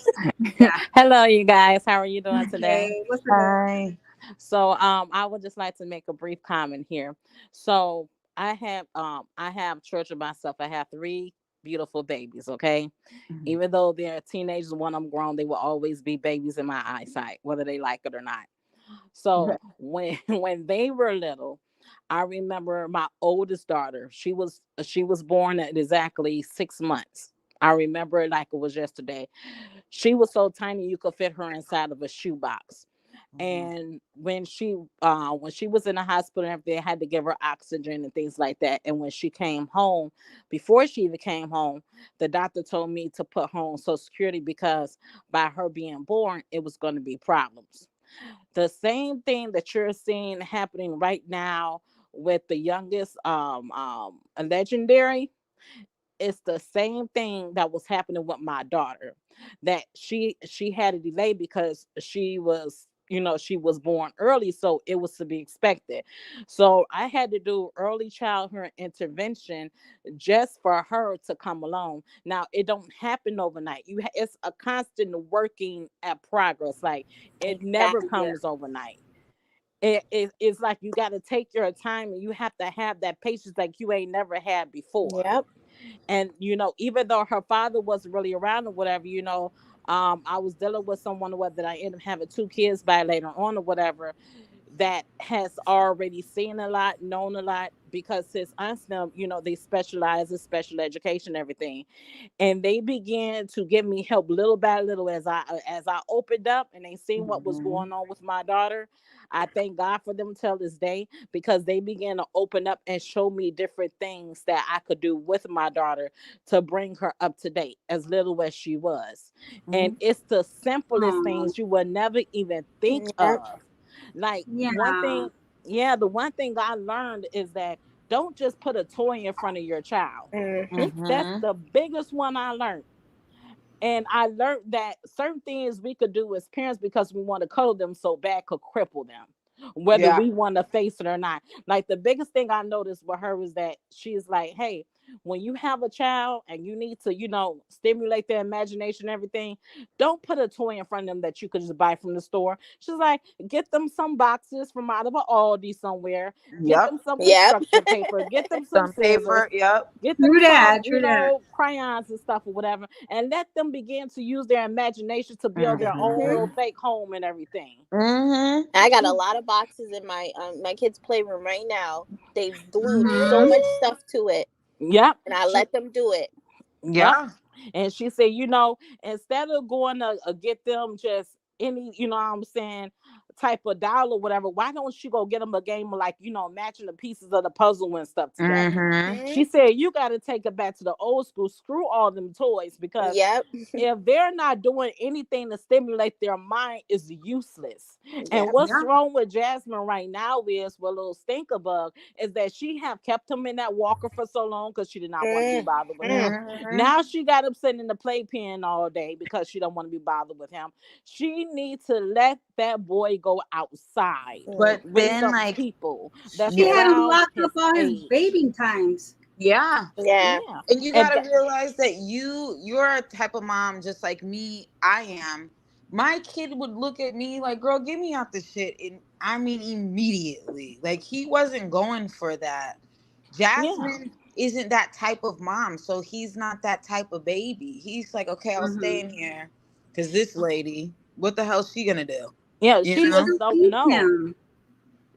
Yeah. Hello, you guys. How are you doing today? Hey, what's up? Bye. So, I would just like to make a brief comment here. So, I have children myself. I have three beautiful babies. Okay, Mhm. even though they're teenagers, one of them grown, they will always be babies in my eyesight, whether they like it or not. So, when when they were little, I remember my oldest daughter. She was born at exactly 6 months. I remember it like it was yesterday. She was so tiny you could fit her inside of a shoebox. Mhm. And when she was in the hospital and everything, they had to give her oxygen and things like that. And when she came home, before she even came home, the doctor told me to put her on Social Security because by her being born, it was going to be problems. The same thing that you're seeing happening right now with the youngest a legendary, it's the same thing that was happening with my daughter, that she had a delay because she was born early, so it was to be expected. So I had to do early childhood intervention just for her to come along. Now it don't happen overnight. It's a constant working at progress. Like it never Exactly. comes overnight. It's like you got to take your time and you have to have that patience like you ain't never had before. Yep. And even though her father wasn't really around or whatever, I was dealing with someone that I ended up having two kids by later on or whatever, that has already seen a lot, known a lot, because his aunts them, they specialize in special education and everything, and they began to give me help little by little as I opened up and they seen what was Mhm. going on with my daughter. I thank God for them till this day, because they began to open up and show me different things that I could do with my daughter to bring her up to date as little as she was. And Mhm. it's the simplest Oh, things you would never even think Yep. of. Like one yeah. thing, yeah, the one thing I learned is that don't just put a toy in front of your child. Hmm. That's Mhm. the biggest one I learned. And I learned that certain things we could do as parents because we want to cuddle them so bad could cripple them, whether Yeah. we want to face it or not. Like the biggest thing I noticed with her was that she's like, hey, when you have a child and you need to, stimulate their imagination and everything, don't put a toy in front of them that you could just buy from the store. She's like, get them some boxes from out of an Aldi somewhere, get Yep. them some Yep. construction paper, get them some Some scissors, paper. Yep. get them True some, that. True that. crayons and stuff or whatever, and let them begin to use their imagination to build their own Mhm. little Mm-hmm. fake home and everything. Mm-hmm. I got a lot of boxes in my kids' playroom right now. They've glued so Mm-hmm. much stuff to it, Yep. and I let them do it. Yep. Yeah. And she said, instead of going to get them just any, what I'm saying, type of doll or whatever, why don't you go get them a game of like, matching the pieces of the puzzle and stuff together? Mm-hmm. She Mhm. said, you got to take it back to the old school, screw all them toys, because Yep. if they're not doing anything to stimulate their mind, is useless. And Yep. what's Yeah. wrong with Jasmine right now is, with little stinker bug, is that she have kept him in that walker for so long because she did not want to be bothered with him. Mhm. Mm-hmm. Now she got him sitting in the playpen all day because she don't want to be bothered with him. She needs to let that boy go outside Mhm. But with then, some like, people that's She had him around locked up his all his age. bathing times. yeah. Yeah. Yeah. And you And gotta realize that you're a type of mom just like me. I am. My kid would look at me like, "Girl, get me out the shit," and I mean immediately. Like he wasn't going for that. yeah. Jasmine isn't that type of mom, so he's not that type of baby. He's like, "Okay, I'll stay Mm-hmm. in here," because this lady, what the hell's she gonna do? Yeah, You she know? just Still don't keep know. him.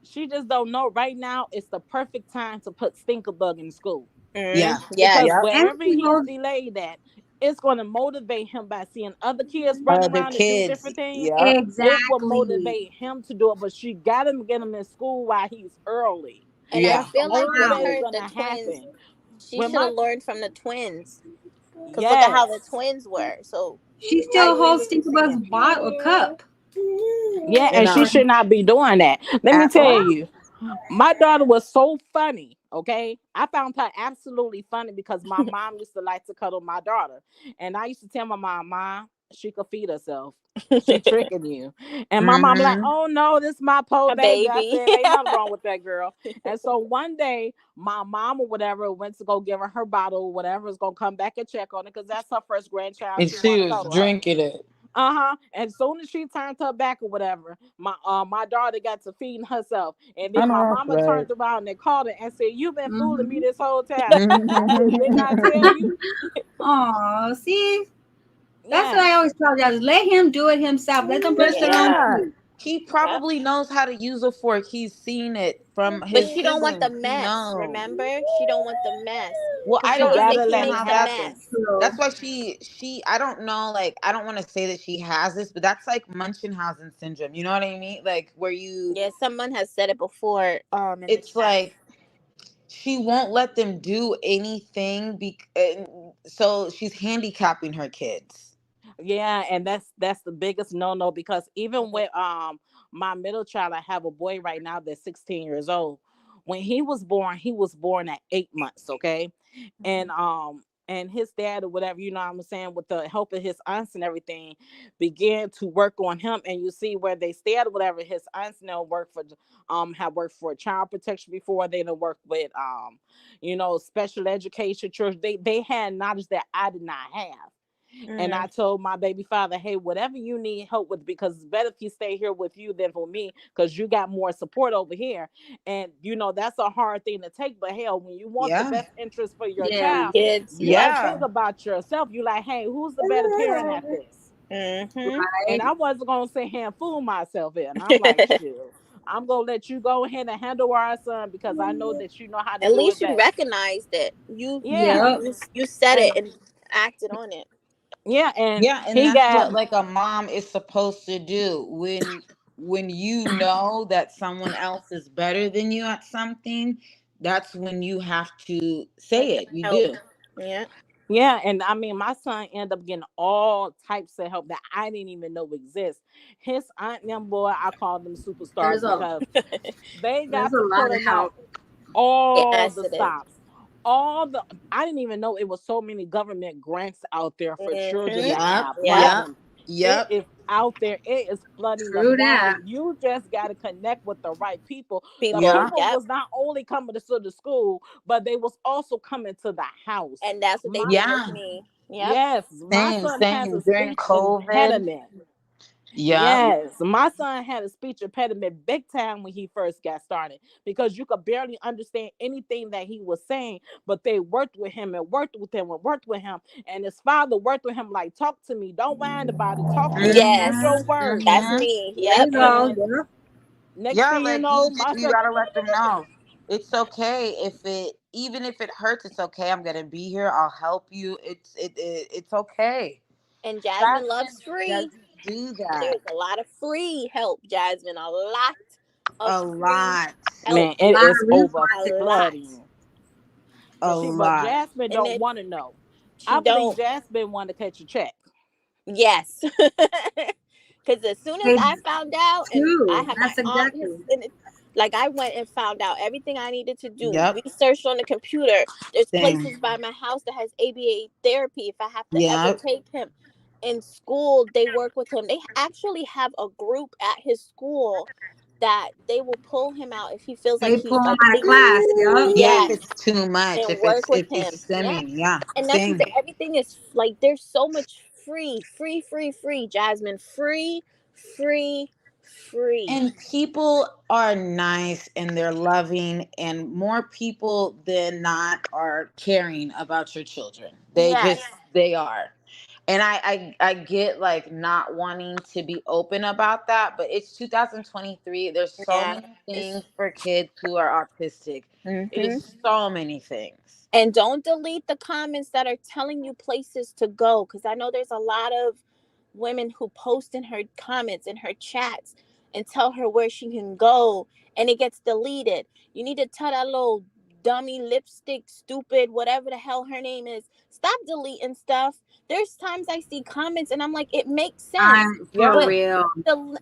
She just don't know. Right now, it's the perfect time to put Stinkerbug in school, Yeah. because Yes. Yep. And wherever he he's goes, delayed at, it's going to motivate him by seeing other kids running Other around and do kids. different things. Yep. It will exactly. motivate him to do it, but she got to get him in school while he's early. And I Yeah. That's the feel like only with way Wow. it's her, going the to twins, happen. she When should my have learned from the twins. Because look at how the yes, twins were. So She I still agree holds with you Tinkerbell's saying. bottle cup. yeah, You and she know, should not be doing that. Let me at tell all. you, my daughter was so funny. Okay, I found her absolutely funny because my mom used to like to cuddle my daughter, and I used to tell my mom, she could feed herself. She tricking you. And my mom like, Mm-hmm. oh no, this is my po A baby. I baby. said, ain't nothing wrong with that girl. And so one day, my mom or whatever went to go give her bottle or whatever, is gonna come back and check on it because that's her first grandchild. And She she want to was cuddle her. drinking it. Uh-huh. And soon as she turned her back or whatever, my daughter got to feeding herself. And I then my know that's mama right. turned around and called her and said, "You've been fooling me Mm-hmm. this whole time. I said, didn't I tell Mm-hmm. you?" Oh, see, that's what Yeah. I always tell you. Let him do it himself. Let them brush But their own yeah, Yeah. teeth. he Yep. probably knows how to use a fork. He's seen it from But his she don't want the siblings. He mess. knows. Remember, she don't want the mess Well, because I she don't She just gotta thinks he let understand it makes how the that's. happen. mess. That's So, why I don't know. Like, I don't want to say that she has this, but that's like Munchausen syndrome. You know what I mean? Like, where you, Yeah, someone has said it before. In the it's chat. like she won't let them do anything. So she's handicapping her kids. Yeah, and that's the biggest no because even with my middle child, I have a boy right now that's 16 years old. When he was born at 8 months, okay? And and his dad or whatever, what I'm saying, with the help of his aunts and everything, began to work on him. And you see where they stayed or whatever, his aunts now work for have worked for child protection before. They done worked with special education church. They had knowledge that I did not have. And I Mm. told my baby father, hey, whatever you need help with, because it's better if he stay here with you than for me, because you got more support over here. And that's a hard thing to take. But hell, when you want the Yeah. best interest for your yeah. child, Kids. you Yep. don't think Yeah. about yourself. You like, hey, who's the better parent at this? Mm-hmm. And Right. I wasn't gonna sit here and fool myself in. I'm like, shoot, I'm gonna let you go ahead and handle our son because I know that you know how to At do it least you best. recognized it. You you Yeah. Yep. you you said And it and acted on it. yeah, and Yeah, and he that's got what like a mom is supposed to do when you know that someone else is better than you at something, that's when you have to Let say them it. You help. do. Yeah. Yeah, and I mean, my son ended up getting all types of help that I didn't even know exist. His aunt and them, boy, I call them superstars There's a because they there's got a to lot of pulling out help. all Yes, the it is. stops. I didn't even know it was so many government grants out there for children to Mm-hmm. Yep. have Yep. Yep. problems. It Yep. is out there. It is flooding the True that. market. You just got to connect with the right people. The Yeah. People, people yep. was not only coming to the school, but they was also coming to the house. And that's what they My did with Yeah. me. Yep. Yes, my Same, son has same. a During speech COVID. impediment. Yep. Yes, my son had a speech impediment big time when he first got started because you could barely understand anything that he was saying. But they worked with him and worked with him and worked with him, and his father worked with him like, "Talk to me, don't whine about it. Talk to me, use Yes. your Mm-hmm. words." That's Mm-hmm. me. There Yep. you go. And Yep. next Yeah, thing you like know, my you son, gotta let them know it's okay if it even if it hurts, it's okay. I'm gonna be here. I'll help you. It's okay. And Jasmine Jasmine loves free. doesn't do that There's a lot of free help, Jasmine. A lot of a free lot, help. man, A it lot is of over A resources. lot. flooding. a It's See, but lot. Jasmine and don't it want to know. she I believe don't. Jasmine want to catch a check. Yes. Because as soon as They I found out, and I do. had my That's aunt, exactly. and like I went and found out everything I needed to do, Yep. researched on the computer. There's Same. places by my house that has ABA therapy if I have to ever Yep. take him. In school, they work with him. They actually have a group at his school that they will pull him out if he feels like They he's pull them like out of class. Yep. Yeah, if yes, it's too much, and work if with it's him. Yeah. stemming, yeah. And that's Same. just everything is like there's so much free, Jasmine. Free, free. And people are nice and they're loving, and more people than not are caring about your children. Yes. They are. And I get like not wanting to be open about that, but it's 2023. There's so Yeah. many things It's for kids who are autistic. hmm It's so many things. and don't delete the comments that are telling you places to go because I know there's a lot of women who post in her comments in her chats and tell her where she can go and it gets deleted. You need to tell that little dummy lipstick stupid whatever the hell her name is, stop deleting stuff. There's times I see comments and I'm like, it makes sense, I'm for Yeah. but real.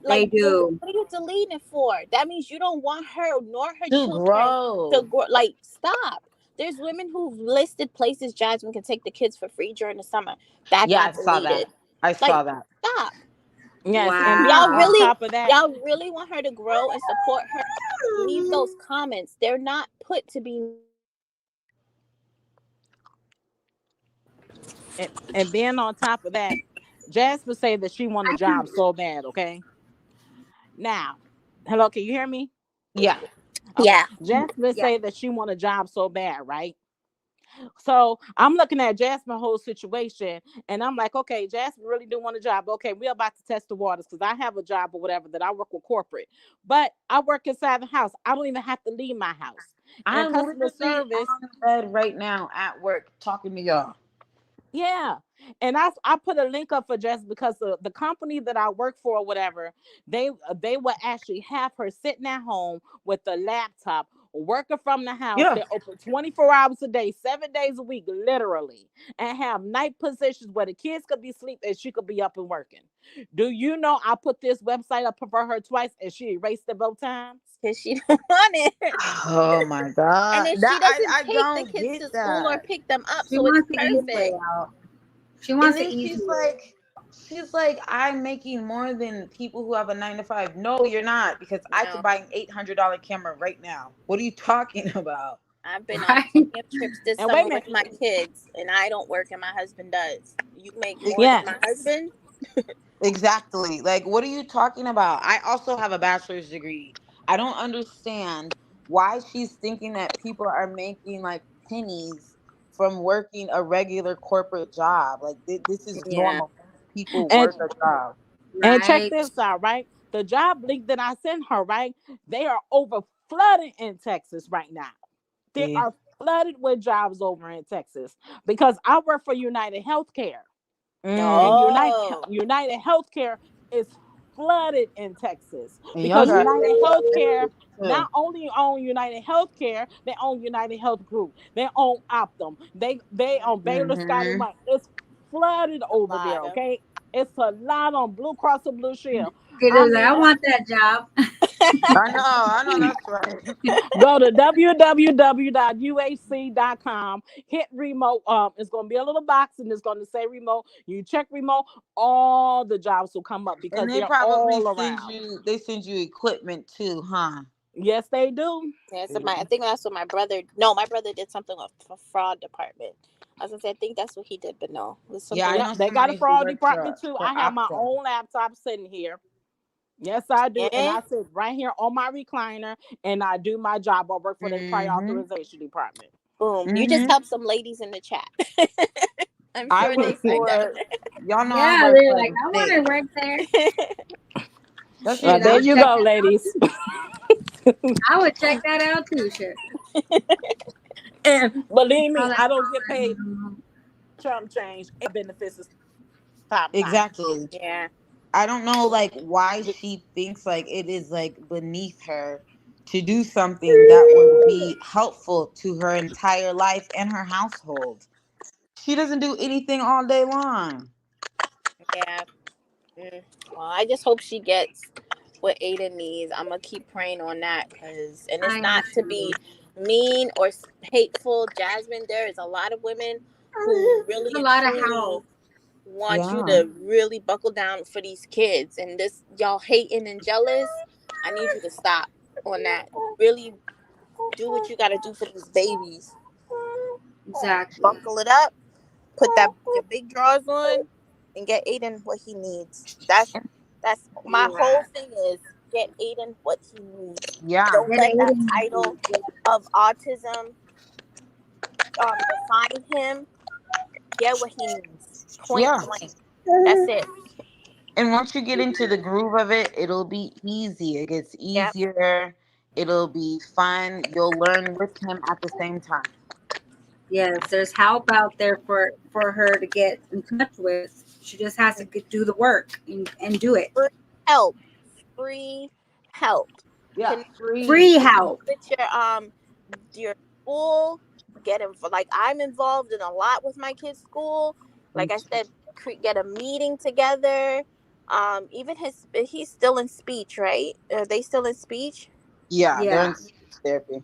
They do. what are you deleting it for? That means you don't want her nor her To children to grow. grow. Like, stop. There's women who've listed places Jasmine can take the kids for free during the summer. That Yeah, I got saw deleted. that. I Like, saw that. stop. Yes, and then Y'all on Wow. really, top of that, y'all really want her to grow and support her. Leave those comments. They're not put to be. and then on top of that, Jasper say that she want a job so bad. Okay, now, hello, can you hear me? Yeah. Okay, Yeah. Jasper Yeah. say that she want a job so bad, right? So I'm looking at Jasmine's whole situation, and I'm like, okay, Jasmine really do want a job. Okay, we're about to test the waters because I have a job or whatever that I work with corporate, but I work inside the house. I don't even have to leave my house. And I'm customer literally service, on the bed right now at work talking to y'all. yeah. And I put a link up for Jess because the company that I work for or whatever, they will actually have her sitting at home with a laptop, working from the house. Yeah. They're open 24 hours a day, 7 days a week, literally, and have night positions where the kids could be asleep and she could be up and working. Do you know I put this website up for her twice and she erased it both times? Because she don't want it. Oh my And god. then she That doesn't I take the don't kids get to school or that. pick them up. She So it's wants the easy way perfect. out. She And wants the then easy way. she's like, I'm making more than people who have a 9 to 5. No, you're not, because I No. could buy an $800 camera right now. What are you talking about? I've been on Right? plenty of trips this And wait summer a with minute. my kids, and I don't work, and my husband does. You make more than Yeah. my husband? Exactly. Like, what are you talking about? I also have a bachelor's degree. I don't understand why she's thinking that people are making like pennies from working a regular corporate job. Like, this is Yeah. normal. People And work a job. And check Right. this out, right? The job link that I sent her, right? They are over flooded in Texas right now. They See? are flooded with jobs over in Texas because I work for United Healthcare, and Mm. Oh. United Healthcare is flooded in Texas And y'all because got United Healthcare too. not only own United Healthcare, they own United Health Group, they own Optum, they own Baylor Scott and Mm-hmm. White. It's flooded A over there. lot of. Okay, it's a lot on Blue Cross and Blue Shield. Kid I was like, mean, I want that job. I know that's right. Go to www.uac.com. Hit remote. It's gonna be a little box and it's gonna say remote. You check remote, all the jobs will come up And because they they're probably all around. send you equipment too, huh? Yes, they do. Yeah, so I think that's what my brother. No, my brother did something with the fraud department. I was gonna say I think that's what he did, but no, it was Yeah, something I with. Yep, know they got a somebody who fraud worked department too. for I have my AXA. own laptop sitting here. Yes, I do. And Yeah. I sit right here on my recliner and I do my job. I work for the prior Mm-hmm. authorization department. Boom. You just Mm-hmm. helped some ladies in the chat. I'm I sure they work signed up. for y'all know I Yeah, work they're for like, the I want to state. work there. That's Shit, There it. you go, ladies. I would check that out too. Shit. And believe All me, that I don't get paid time. Trump change. Benefits is top notch. Exactly. Yeah. I don't know like why she thinks like it is like beneath her to do something that would be helpful to her entire life and her household. She doesn't do anything all day long. Yeah. Mm. Well, I just hope she gets what Ada needs. I'm gonna keep praying on that, cause and I it's am not to be too. mean or hateful, Jasmine. There is a lot of women who really There's a and lot of truly help. want you Yeah. to really buckle down for these kids, and this y'all hating and jealous. I need you to stop on that. Really do what you gotta do for these babies. Exactly. Buckle it up. Put that your big drawers on, and get Aiden what he needs. That's my whole Yeah. thing is get Aiden what he needs. Yeah. Don't Get let that it. title of autism define him. Get what he needs. Point Yeah. blank. That's it. And once you get into the groove of it, it'll be easy. It gets Yep. easier. It'll be fun. You'll learn with him at the same time. Yes, there's help out there for her to get in touch with. She just has to do the work and do it. Free help. Free help. Yeah. Connect Free. Free help. with your school. Get involved. Like I'm involved in a lot with my kids' school. Like I said, get a meeting together. Even he's still in speech, right? Are they still in speech? Yeah, they're Yeah. in speech therapy.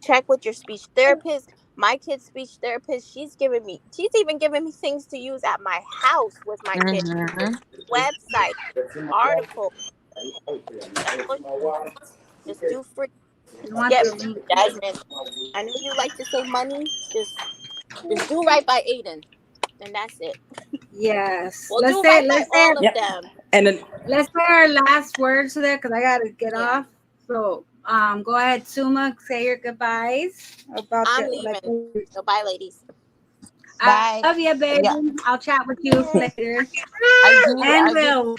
Check with your speech therapist. My kid's speech therapist, she's even giving me things to use at my house with my kids. Mm-hmm. Website, articles. That's all you do. Just do free. You Just want get the free, link? Jasmine. I know you like to say money. Just do right by Aiden. And that's it. Yes. Well, do right by Let's say all of Yep. them. And then let's say our last words to that because I gotta get Yeah. off. So go ahead, Suma, say your goodbyes about I'm the like. leaving. So bye, ladies. I Bye. love you, baby. Yeah. I'll chat with you later. I do. And Will.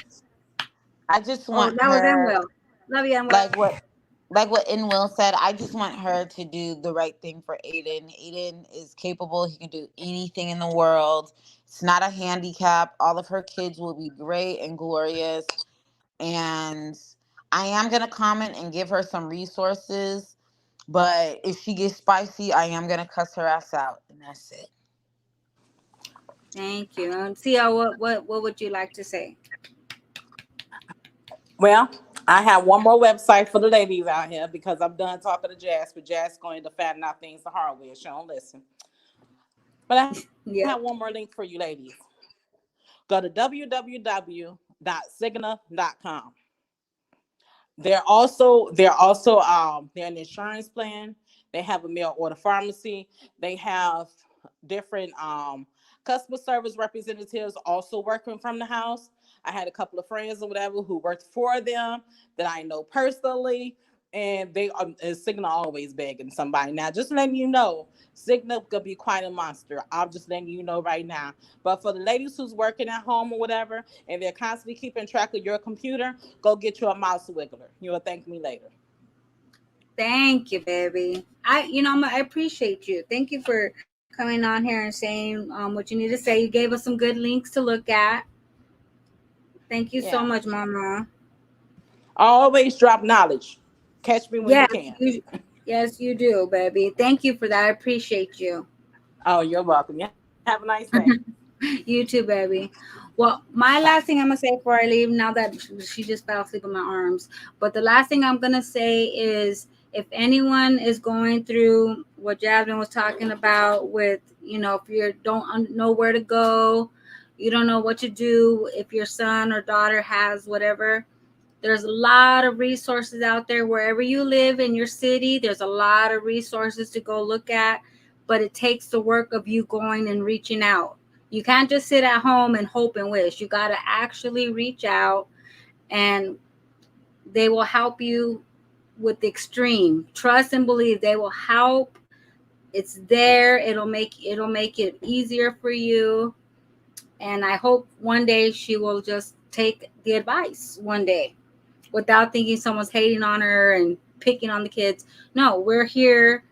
I just Oh, want that was in her Will. Love you, and Will. like what In Will said. I just want her to do the right thing for Aiden. Aiden is capable. He can do anything in the world. It's not a handicap. All of her kids will be great and glorious. And I am gonna comment and give her some resources. But if she gets spicy, I am gonna cuss her ass out, and that's it. Thank you. And Sia, what would you like to say? well, I have one more website for the ladies out here because I'm done talking to Jazz, but Jazz going to fatten out things the hard way. She don't listen. But I have one more link Yeah. for you ladies. Go to www.cigna.com. They're an insurance plan. They have a mail order pharmacy. They have different customer service representatives also working from the house. I had a couple of friends or whatever who worked for them that I know personally, and they are Cigna always begging somebody. Now, just letting you know, Cigna could be quite a monster. I'm just letting you know right now. But for the ladies who's working at home or whatever, and they're constantly keeping track of your computer, go get you a mouse wiggler. You'll thank me later. Thank you, baby. I appreciate you. Thank you for coming on here and saying what you need to say. You gave us some good links to look at. Thank you so Yeah. much, Mama. Always drop knowledge. Catch me when Yes, you can. yes, you do, baby. Thank you for that. I appreciate you. Oh, you're welcome. You have a nice day. You too, baby. Well, my last thing I'm gonna say before I leave, now that she just fell asleep in my arms, but the last thing I'm gonna say is, if anyone is going through what Jasmine was talking about, with if you don't know where to go, you don't know what to do, if your son or daughter has whatever, there's a lot of resources out there wherever you live in your city. There's a lot of resources to go look at, but it takes the work of you going and reaching out. You can't just sit at home and hope and wish. You got to actually reach out, and they will help you with the extreme. Trust and believe they will help. It's there. It'll make it easier for you. And I hope one day she will just take the advice one day, without thinking someone's hating on her and picking on the kids. No, we're here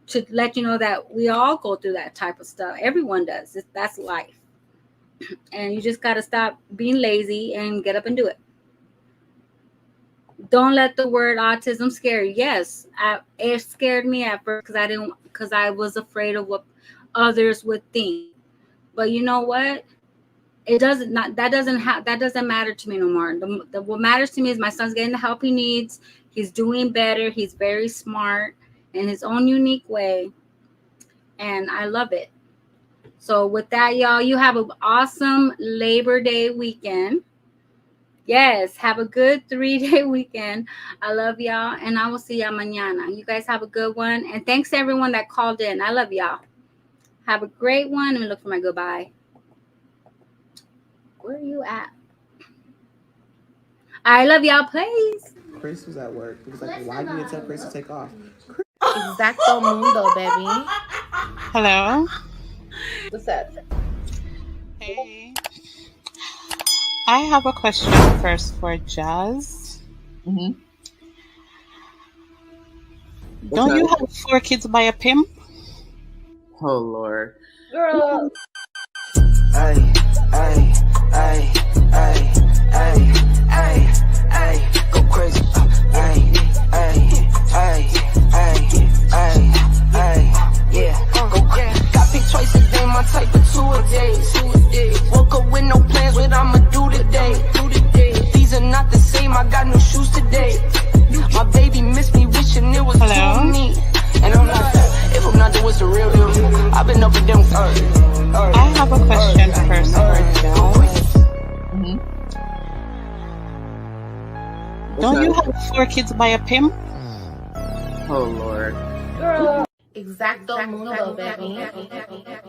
to let you know that we all go through that type of stuff. Everyone does. That's life. And you just got to stop being lazy and get up and do it. Don't let the word autism scare you. Yes, it scared me at first because I was afraid of what others would think. But you know what? That doesn't matter to me no more. What matters to me is my son's getting the help he needs. He's doing better. He's very smart in his own unique way, and I love it. So with that, y'all, you have an awesome Labor Day weekend. Yes, have a good 3-day weekend. I love y'all, and I will see y'all mañana. You guys have a good one, and thanks to everyone that called in. I love y'all. Have a great one. Let me look for my goodbye. Where are you at? I love y'all, please. Chris was at work. He was like, why did you tell Chris to take off? Exacto mundo, baby. Hello. What's up? Hey. I have a question first for Jazz. Mm-hmm. Don't you have 4 kids by a pimp? Oh, Lord. Girl. Ay, ay, ay, ay, ay, ay, ay, go crazy. Ay, ay, ay, ay, ay, ay, yeah, go crazy. Got picked twice a day, my type of 2 a day. Woke up with no plans, what I'ma do today. These are not the same, I got new shoes today. My baby missed me, wishing it was Hello? to me. And I'm not that, if I'm not doing what's the real deal. I've been up with them. I have a question first for Jazz. Mm-hmm. Don't you have 4 kids by a pimp? Oh, Lord. Girl. Exacto mundo, baby.